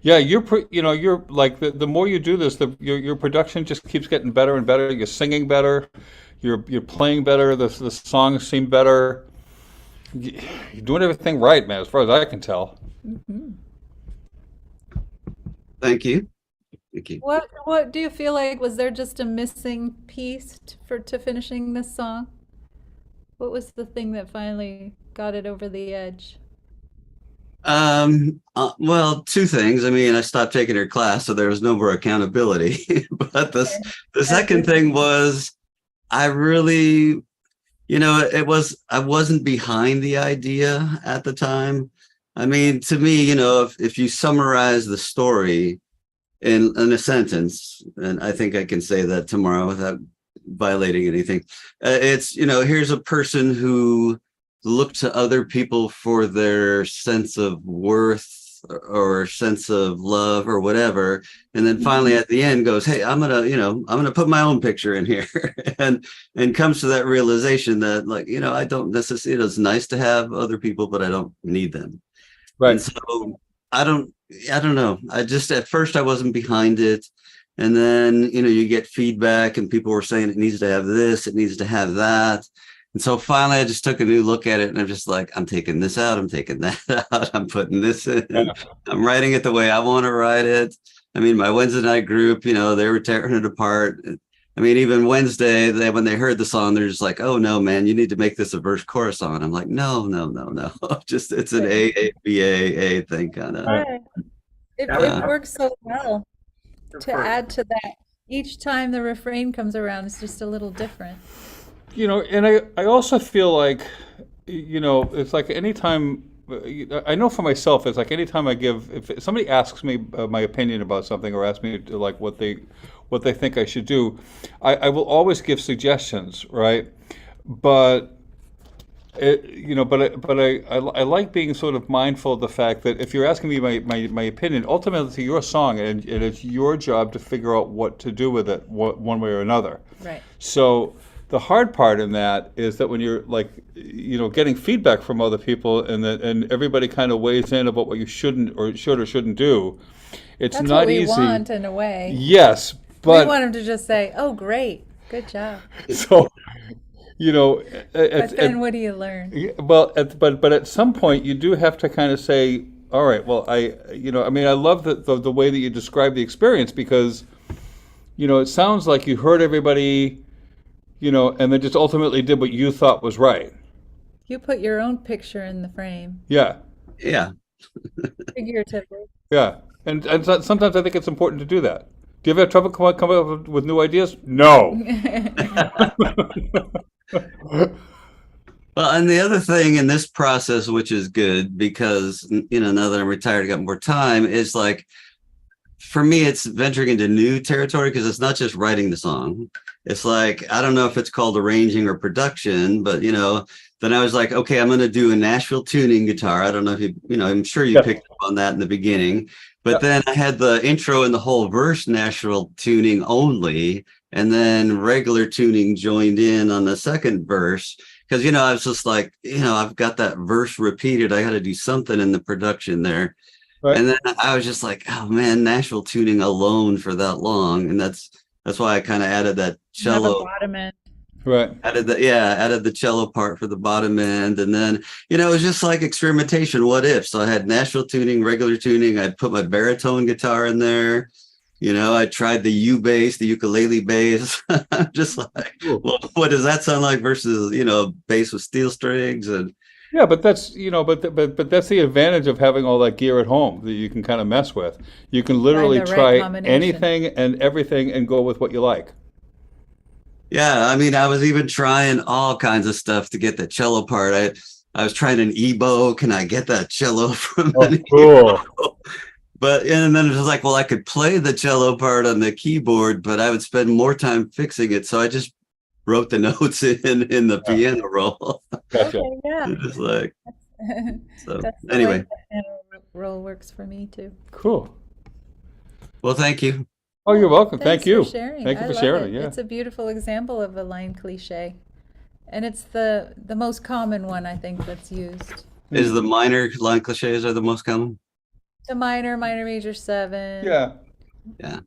[SPEAKER 1] Yeah, you're like the more you do this, your production just keeps getting better and better. You're singing better, you're playing better. The songs seem better. You're doing everything right, man, as far as I can tell.
[SPEAKER 3] Mhm.
[SPEAKER 2] Thank you. Thank you.
[SPEAKER 3] What do you feel like? Was there just a missing piece to finishing this song? What was the thing that finally got it over the edge?
[SPEAKER 2] Well, two things. I mean, I stopped taking her class, so there was no more accountability. But the second thing was I really, I wasn't behind the idea at the time. I mean, to me, if you summarize the story in a sentence, and I think I can say that tomorrow without violating anything, it's, here's a person who look to other people for their sense of worth or sense of love or whatever, and then finally at the end goes, hey, I'm gonna put my own picture in here. and comes to that realization that, like, I don't necessarily, it's nice to have other people, but I don't need them.
[SPEAKER 1] Right.
[SPEAKER 2] And so I don't know, I just, at first I wasn't behind it, and then you get feedback and people were saying it needs to have this, it needs to have that. And so finally, I just took a new look at it, and I'm just like, I'm taking this out, I'm taking that out, I'm putting this in, I'm writing it the way I want to write it. I mean, my Wednesday night group, they were tearing it apart. I mean, even Wednesday, when they heard the song, they're just like, oh no, man, you need to make this a verse chorus song. I'm like, no. Just, it's an A thing kind of.
[SPEAKER 3] Right. It works so well to add to that. Each time the refrain comes around, it's just a little different.
[SPEAKER 1] And I also feel like, it's like anytime, I know for myself, it's like anytime if somebody asks me my opinion about something or asks me like what they think I should do, I will always give suggestions, right? But I like being sort of mindful of the fact that if you're asking me my opinion, ultimately it's your song, and it's your job to figure out what to do with it one way or another.
[SPEAKER 3] Right.
[SPEAKER 1] So the hard part in that is that when you're like, getting feedback from other people, and everybody kind of weighs in about what you should or shouldn't do, it's
[SPEAKER 3] That's
[SPEAKER 1] not
[SPEAKER 3] what we
[SPEAKER 1] easy.
[SPEAKER 3] want in a way.
[SPEAKER 1] Yes,
[SPEAKER 3] We
[SPEAKER 1] but
[SPEAKER 3] want them to just say, "Oh, great, good job."
[SPEAKER 1] so
[SPEAKER 3] But then what do you learn?
[SPEAKER 1] well, but at some point you do have to kind of say, all right, well, I love the way that you describe the experience, because it sounds like you heard everybody, and then just ultimately did what you thought was right.
[SPEAKER 3] You put your own picture in the frame,
[SPEAKER 1] Yeah,
[SPEAKER 2] Yeah.
[SPEAKER 3] figuratively.
[SPEAKER 1] yeah, and sometimes I think it's important to do that. Do you ever have trouble coming up with new ideas? No.
[SPEAKER 2] Well, and the other thing in this process, which is good because, now that I'm retired, I got more time, is like, for me, it's venturing into new territory, because it's not just writing the song. It's like, I don't know if it's called arranging or production, but, then I was like, okay, I'm going to do a Nashville tuning guitar. I don't know if I'm sure you picked up on that in the beginning, but then I had the intro and the whole verse Nashville tuning only, and then regular tuning joined in on the second verse. Because, I was just like, I've got that verse repeated. I got to do something in the production there. Right. And then I was just like, oh man, Nashville tuning alone for that long. And that's why I kind of added that cello.
[SPEAKER 3] Bottom end.
[SPEAKER 1] Right.
[SPEAKER 2] Added the cello part for the bottom end. And then, it was just like experimentation. What if? So I had Nashville tuning, regular tuning. I'd put my baritone guitar in there. I tried the U bass, the ukulele bass. I'm just like, well, what does that sound like versus, bass with steel strings? And
[SPEAKER 1] yeah, but that's but that's the advantage of having all that gear at home that you can kind of mess with. You can literally
[SPEAKER 3] Find the right
[SPEAKER 1] try
[SPEAKER 3] combination.
[SPEAKER 1] anything and everything and go with what you like.
[SPEAKER 2] Yeah, I mean, I was even trying all kinds of stuff to get the cello part. I was trying an ebow. Can I get that cello from
[SPEAKER 1] Oh,
[SPEAKER 2] an
[SPEAKER 1] cool.
[SPEAKER 2] ebow? But and then it was like, well, I could play the cello part on the keyboard, but I would spend more time fixing it. So I just wrote the notes in the piano roll.
[SPEAKER 1] Gotcha.
[SPEAKER 3] Okay, yeah.
[SPEAKER 2] It's like, so
[SPEAKER 3] That's the
[SPEAKER 2] anyway.
[SPEAKER 3] way the piano roll works for me too.
[SPEAKER 1] Cool.
[SPEAKER 2] Well, thank you.
[SPEAKER 1] Oh, you're welcome. Thank
[SPEAKER 3] Thanks
[SPEAKER 1] you.
[SPEAKER 3] for sharing.
[SPEAKER 1] Thank you
[SPEAKER 3] I
[SPEAKER 1] for
[SPEAKER 3] love
[SPEAKER 1] sharing
[SPEAKER 3] it.
[SPEAKER 1] it. Yeah.
[SPEAKER 3] It's a beautiful example of a line cliche. And it's the most common one, I think, that's used.
[SPEAKER 2] Is the minor line cliches are the most common?
[SPEAKER 3] The minor, minor major 7.
[SPEAKER 1] Yeah.
[SPEAKER 2] Yeah.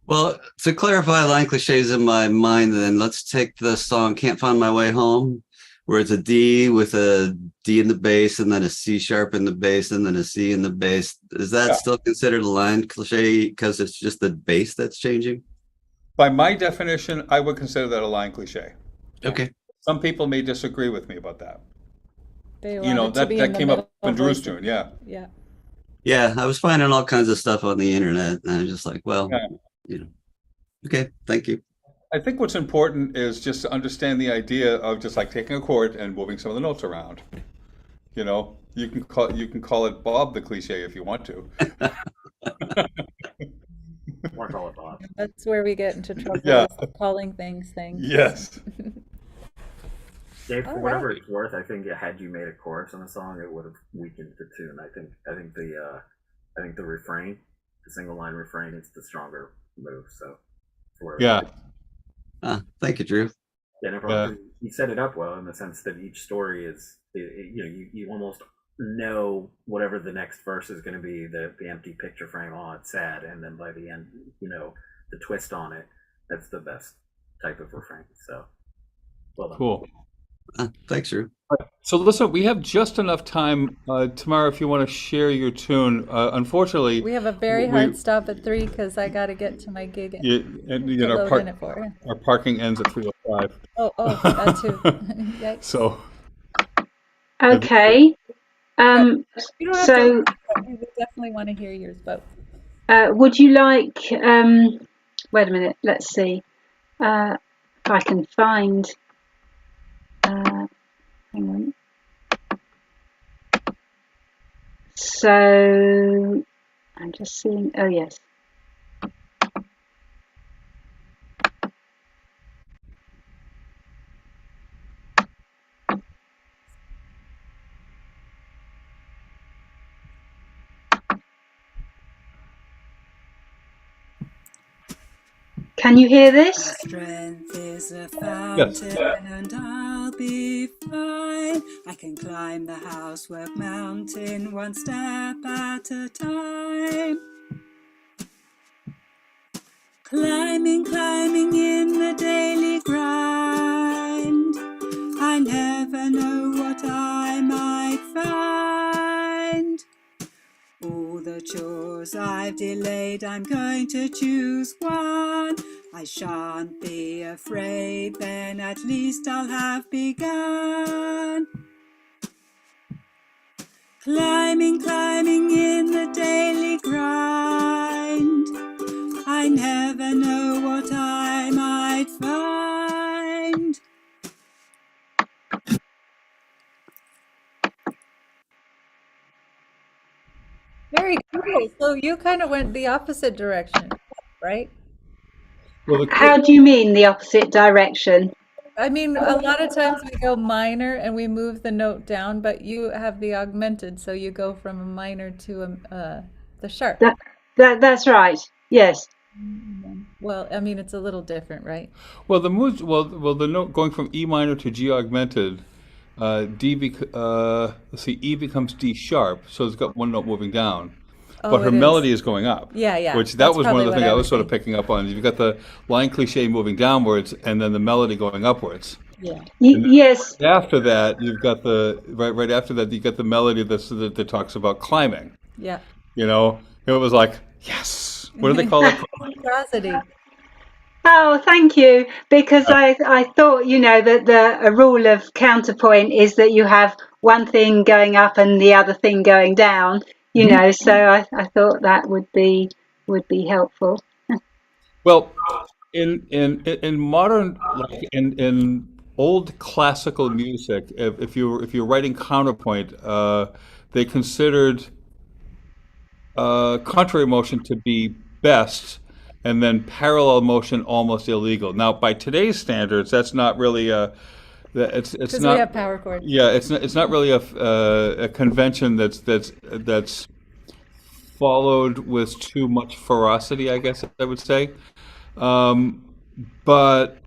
[SPEAKER 2] Well, to clarify line cliches in my mind, then let's take the song "Can't Find My Way Home," where it's a D with a D in the bass, and then a C sharp in the bass, and then a C in the bass. Is that
[SPEAKER 1] Yeah.
[SPEAKER 2] still considered a line cliche because it's just the bass that's changing?
[SPEAKER 1] By my definition, I would consider that a line cliche.
[SPEAKER 2] Okay.
[SPEAKER 1] Some people may disagree with me about that.
[SPEAKER 3] They
[SPEAKER 1] You know,
[SPEAKER 3] want it to
[SPEAKER 1] that,
[SPEAKER 3] be
[SPEAKER 1] that
[SPEAKER 3] in the
[SPEAKER 1] came up in
[SPEAKER 3] middle
[SPEAKER 1] Drew's
[SPEAKER 3] voice.
[SPEAKER 1] tune. Yeah.
[SPEAKER 3] Yeah.
[SPEAKER 2] Yeah, I was finding all kinds of stuff on the internet, and I was just like, well,
[SPEAKER 1] Yeah.
[SPEAKER 2] you know, okay, thank you.
[SPEAKER 1] I think what's important is just to understand the idea of just like taking a chord and moving some of the notes around. You know, you can call it Bob the cliche if you want to.
[SPEAKER 4] Or call it Bob.
[SPEAKER 3] That's where we get into trouble
[SPEAKER 1] Yeah.
[SPEAKER 3] with calling things things.
[SPEAKER 1] Yes.
[SPEAKER 4] Dave, for
[SPEAKER 3] All
[SPEAKER 4] whatever
[SPEAKER 3] right.
[SPEAKER 4] it's worth, I think had you made a chorus on a song, it would have weakened the tune. I think the refrain, the single line refrain, is the stronger move. So, for
[SPEAKER 1] Yeah.
[SPEAKER 2] Thank you, Drew.
[SPEAKER 4] yeah, no problem. You set it up well in the sense that each story is, you know, you almost know whatever the next verse is going to be. The empty picture frame, oh, it's sad, and then by the end, you know, the twist on it. That's the best type of refrain. So, well done.
[SPEAKER 1] Cool.
[SPEAKER 2] Thanks, Drew.
[SPEAKER 1] So listen, we have just enough time. Tamara, if you want to share your tune. Unfortunately,
[SPEAKER 3] We have a very hard stop at 3 because I got to get to my gig at
[SPEAKER 1] you know,
[SPEAKER 3] load in at 4.
[SPEAKER 1] our parking ends at 3:05.
[SPEAKER 3] Oh, that too. Yikes.
[SPEAKER 1] So
[SPEAKER 5] Okay.
[SPEAKER 3] You don't have
[SPEAKER 5] So,
[SPEAKER 3] to, we would definitely want to hear yours, but
[SPEAKER 5] would you like? Wait a minute. Let's see if I can find. Hang on. So I'm just seeing. Oh yes. Can you hear this?
[SPEAKER 8] Strength is a fountain and I'll be fine. I can climb the housework mountain one step at a time. Climbing, climbing in the daily grind. I never know what I might find. All the chores I've delayed, I'm going to choose one. I shan't be afraid, then at least I'll have begun. Climbing, climbing in the daily grind. I never know what I might find.
[SPEAKER 3] very cool. So you kind of went the opposite direction, right?
[SPEAKER 1] well,
[SPEAKER 5] How do you mean the opposite direction?
[SPEAKER 3] I mean, a lot of times we go minor and we move the note down, but you have the augmented, so you go from a minor to the sharp.
[SPEAKER 5] That's right. Yes.
[SPEAKER 3] Well, I mean, it's a little different, right?
[SPEAKER 1] well, the moves. Well, the note going from E minor to G augmented. Let's see, E becomes D sharp, so it's got one note moving down,
[SPEAKER 3] Oh,
[SPEAKER 1] but her
[SPEAKER 3] it is.
[SPEAKER 1] melody is going up.
[SPEAKER 3] Yeah.
[SPEAKER 1] Which that
[SPEAKER 3] That's
[SPEAKER 1] was one
[SPEAKER 3] probably
[SPEAKER 1] of the
[SPEAKER 3] what
[SPEAKER 1] things I was sort of
[SPEAKER 3] thinking.
[SPEAKER 1] picking up on. You've got the line cliche moving downwards, and then the melody going upwards.
[SPEAKER 3] Yeah.
[SPEAKER 5] Yes.
[SPEAKER 1] After that, you've got the right after that, you get the melody that talks about climbing.
[SPEAKER 3] Yeah.
[SPEAKER 1] You know, it was like, yes. What do they call it?
[SPEAKER 3] Prosody.
[SPEAKER 5] Oh, thank you. Because I thought, you know, that a rule of counterpoint is that you have one thing going up and the other thing going down, you know, so I thought that would be helpful.
[SPEAKER 1] Well, in modern, like in old classical music, if you're writing counterpoint, they considered contrary motion to be best, and then parallel motion almost illegal. Now, by today's standards, that's not really it's
[SPEAKER 3] Because we
[SPEAKER 1] not.
[SPEAKER 3] have power chords.
[SPEAKER 1] Yeah, it's not really a convention that's followed with too much ferocity, I guess I would say. Um, but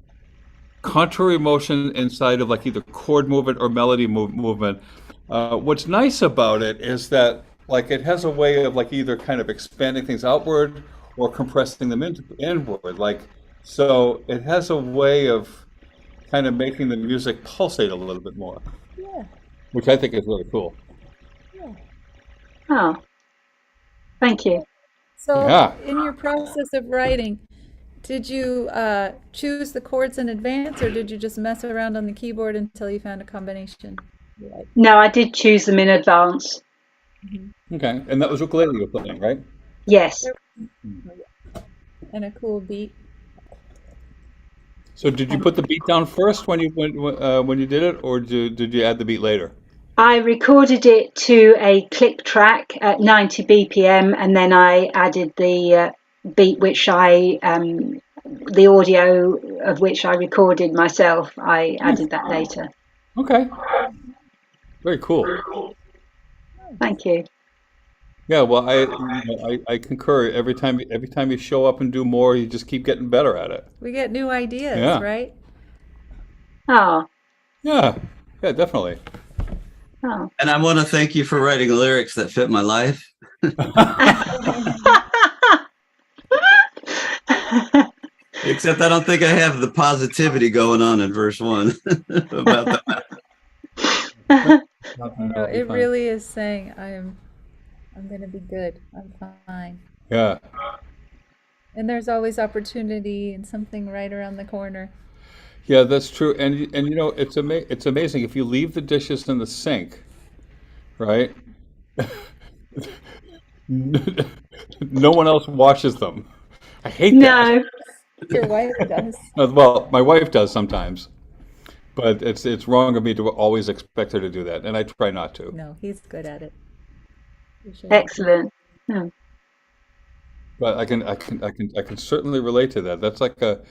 [SPEAKER 1] contrary motion inside of like either chord movement or melody movement. What's nice about it is that like it has a way of like either kind of expanding things outward or compressing them inward. Like so, it has a way of kind of making the music pulsate a little bit more,
[SPEAKER 3] Yeah,
[SPEAKER 1] which I think is really cool.
[SPEAKER 3] yeah.
[SPEAKER 5] Oh, thank you.
[SPEAKER 3] So
[SPEAKER 1] Yeah.
[SPEAKER 3] in your process of writing, did you choose the chords in advance, or did you just mess around on the keyboard until you found a combination you like?
[SPEAKER 5] No, I did choose them in advance.
[SPEAKER 1] Okay, and that was ukulele you're playing, right?
[SPEAKER 5] Yes.
[SPEAKER 3] And a cool beat.
[SPEAKER 1] So did you put the beat down first when you did it, or did you add the beat later?
[SPEAKER 5] I recorded it to a click track at 90 BPM, and then I added the beat, the audio of which I recorded myself. I added that later.
[SPEAKER 1] Okay, very cool.
[SPEAKER 5] Thank you.
[SPEAKER 1] Yeah, well, I concur. Every time you show up and do more, you just keep getting better at it.
[SPEAKER 3] We get new ideas,
[SPEAKER 1] Yeah.
[SPEAKER 3] right?
[SPEAKER 5] Oh,
[SPEAKER 1] Yeah, yeah, definitely.
[SPEAKER 5] oh.
[SPEAKER 2] And I want to thank you for writing lyrics that fit my life. Except I don't think I have the positivity going on in verse 1 about that.
[SPEAKER 3] No, it really is saying I'm gonna be good. I'm fine.
[SPEAKER 1] Yeah,
[SPEAKER 3] And there's always opportunity and something right around the corner.
[SPEAKER 1] yeah, that's true. And you know, it's amazing if you leave the dishes in the sink, right? No one else washes them. I hate that.
[SPEAKER 5] No.
[SPEAKER 3] Your wife does.
[SPEAKER 1] Well, my wife does sometimes, but it's wrong of me to always expect her to do that, and I try not to.
[SPEAKER 3] No, he's good at it. You should.
[SPEAKER 5] Excellent. Hmm.
[SPEAKER 1] But I can certainly relate to that. That's like it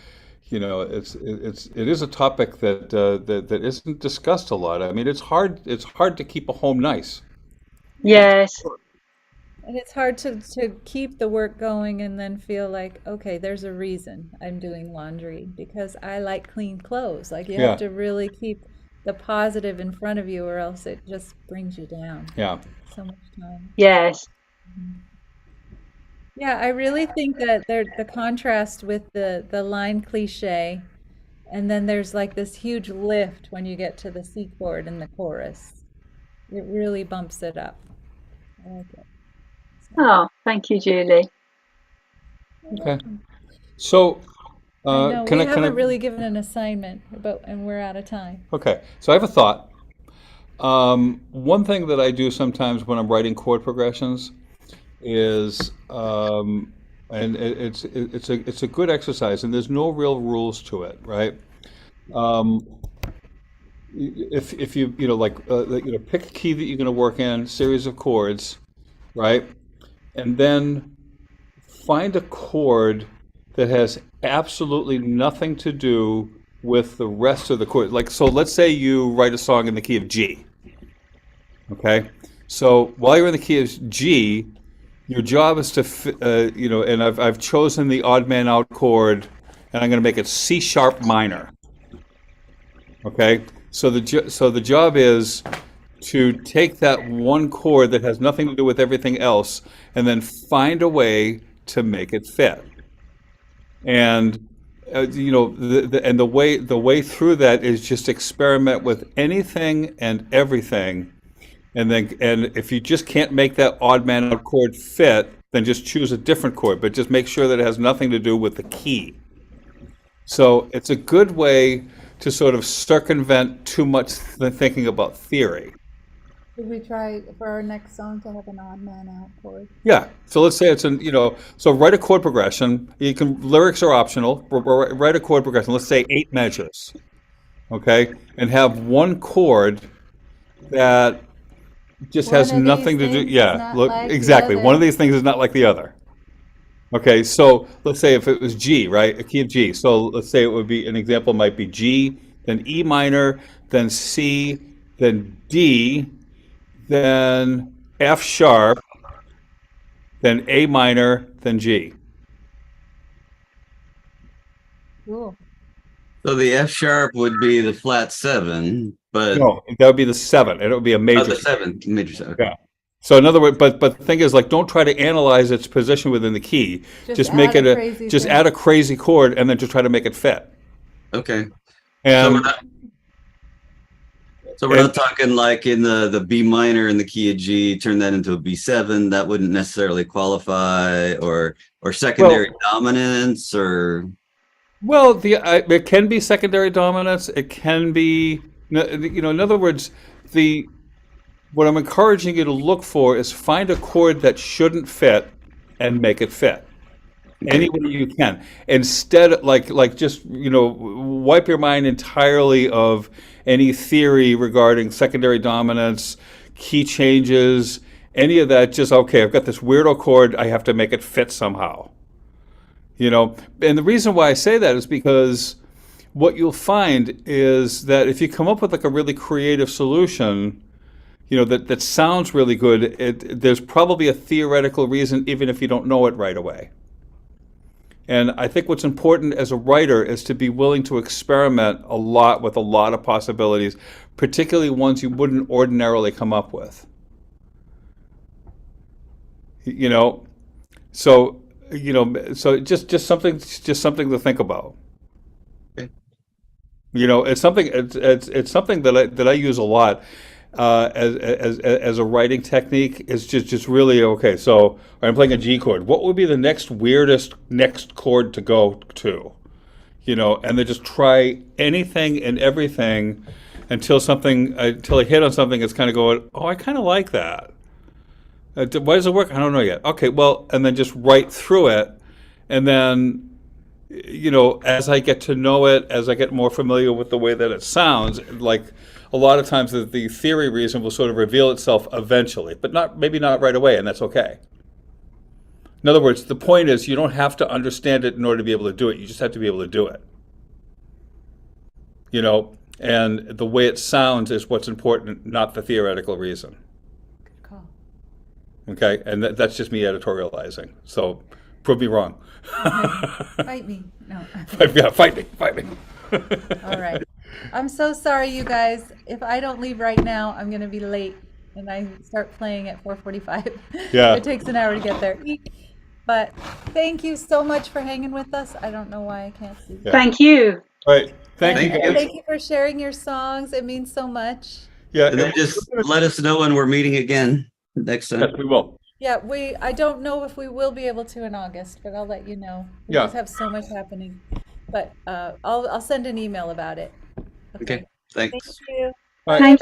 [SPEAKER 1] is a topic that isn't discussed a lot. I mean, it's hard to keep a home nice.
[SPEAKER 5] Yes.
[SPEAKER 3] And it's hard to keep the work going and then feel like, okay, there's a reason I'm doing laundry because I like clean clothes. Like you
[SPEAKER 1] Yeah.
[SPEAKER 3] have to really keep the positive in front of you or else it just brings you down
[SPEAKER 1] Yeah,
[SPEAKER 3] so much time.
[SPEAKER 5] Yes.
[SPEAKER 3] Yeah, I really think that the contrast with the line cliche, and then there's like this huge lift when you get to the C chord in the chorus. It really bumps it up. I like it.
[SPEAKER 5] Oh, thank you, Julie.
[SPEAKER 1] okay. So,
[SPEAKER 3] I know
[SPEAKER 1] can
[SPEAKER 3] we
[SPEAKER 1] I
[SPEAKER 3] haven't really given an assignment, and we're out of time.
[SPEAKER 1] Okay, so I have a thought. One thing that I do sometimes when I'm writing chord progressions is, and it's a good exercise, and there's no real rules to it, right? Um, if you like pick a key that you're going to work in, series of chords, right? And then find a chord that has absolutely nothing to do with the rest of the chords. Like, so let's say you write a song in the key of G. Okay? So while you're in the key of G, your job is to, and I've chosen the odd man out chord, and I'm going to make it C sharp minor. Okay? So the job is to take that one chord that has nothing to do with everything else and then find a way to make it fit. And the way through that is just experiment with anything and everything, and if you just can't make that odd man out chord fit, then just choose a different chord, but just make sure that it has nothing to do with the key. So it's a good way to sort of circumvent too much thinking about theory.
[SPEAKER 3] Should we try for our next song to have an odd man out chord?
[SPEAKER 1] Yeah, so let's say it's so write a chord progression. Lyrics are optional. Write a chord progression. Let's say 8 measures, okay? And have one chord that just
[SPEAKER 3] One
[SPEAKER 1] has
[SPEAKER 3] of
[SPEAKER 1] nothing
[SPEAKER 3] these
[SPEAKER 1] to do,
[SPEAKER 3] things is
[SPEAKER 1] yeah,
[SPEAKER 3] not
[SPEAKER 1] look,
[SPEAKER 3] like the
[SPEAKER 1] exactly. One of
[SPEAKER 3] other.
[SPEAKER 1] these things is not like the other. Okay, so let's say if it was G, right? A key of G. So let's say it would be, an example might be G, then E minor, then C, then D, then F sharp, then A minor, then G.
[SPEAKER 3] Cool.
[SPEAKER 2] So the F sharp would be the flat 7, but
[SPEAKER 1] No, that would be the 7, and it would be a
[SPEAKER 2] oh,
[SPEAKER 1] major.
[SPEAKER 2] the 7 major 7.
[SPEAKER 1] Yeah. So in other words, but the thing is, like, don't try to analyze its position within the key.
[SPEAKER 3] Just
[SPEAKER 1] Make
[SPEAKER 3] add
[SPEAKER 1] it
[SPEAKER 3] a crazy
[SPEAKER 1] just
[SPEAKER 3] thing.
[SPEAKER 1] add a crazy chord, and then just try to make it fit.
[SPEAKER 2] Okay. So
[SPEAKER 1] And
[SPEAKER 2] we're not, so we're
[SPEAKER 1] and
[SPEAKER 2] not talking like in the B minor in the key of G, turn that into a B7. That wouldn't necessarily qualify, or secondary dominance, or
[SPEAKER 1] well, it can be secondary dominance. It can be, in other words, the what I'm encouraging you to look for is find a chord that shouldn't fit and make it fit any way you can. Instead, like just wipe your mind entirely of any theory regarding secondary dominance, key changes, any of that. Just okay, I've got this weirdo chord. I have to make it fit somehow. And the reason why I say that is because what you'll find is that if you come up with like a really creative solution, that sounds really good, there's probably a theoretical reason, even if you don't know it right away. And I think what's important as a writer is to be willing to experiment a lot with a lot of possibilities, particularly ones you wouldn't ordinarily come up with. So so just something to think about.
[SPEAKER 2] Okay.
[SPEAKER 1] It's something that I use a lot as a writing technique. Is just really okay. So I'm playing a G chord. What would be the weirdest next chord to go to? And then just try anything and everything until I hit on something that's kind of going, oh, I kind of like that. Why does it work? I don't know yet. Okay, well, and then just write through it, and then as I get to know it, as I get more familiar with the way that it sounds, like a lot of times the theory reason will sort of reveal itself eventually, but maybe not right away, and that's okay. In other words, the point is you don't have to understand it in order to be able to do it. You just have to be able to do it. And the way it sounds is what's important, not the theoretical reason.
[SPEAKER 3] Good call.
[SPEAKER 1] Okay, and that's just me editorializing. So prove me wrong.
[SPEAKER 3] Fight me. No.
[SPEAKER 1] Yeah, fight me.
[SPEAKER 3] All right. I'm so sorry, you guys. If I don't leave right now, I'm going to be late, and I start playing at 4:45.
[SPEAKER 1] Yeah.
[SPEAKER 3] It takes an hour to get there. But thank you so much for hanging with us. I don't know why I can't see.
[SPEAKER 1] Yeah.
[SPEAKER 5] Thank you.
[SPEAKER 1] All right. Thank
[SPEAKER 2] Thank
[SPEAKER 1] you.
[SPEAKER 2] you.
[SPEAKER 3] Thank you for sharing your songs. It means so much.
[SPEAKER 1] Yeah,
[SPEAKER 2] and then just let us know when we're meeting again next
[SPEAKER 1] yes,
[SPEAKER 2] time.
[SPEAKER 1] we will.
[SPEAKER 3] Yeah, I don't know if we will be able to in August, but I'll let you know. We
[SPEAKER 1] Yeah.
[SPEAKER 3] just have so much happening. But I'll send an email about it.
[SPEAKER 2] Okay, thanks.
[SPEAKER 3] Thank you.
[SPEAKER 1] All right.
[SPEAKER 5] Thank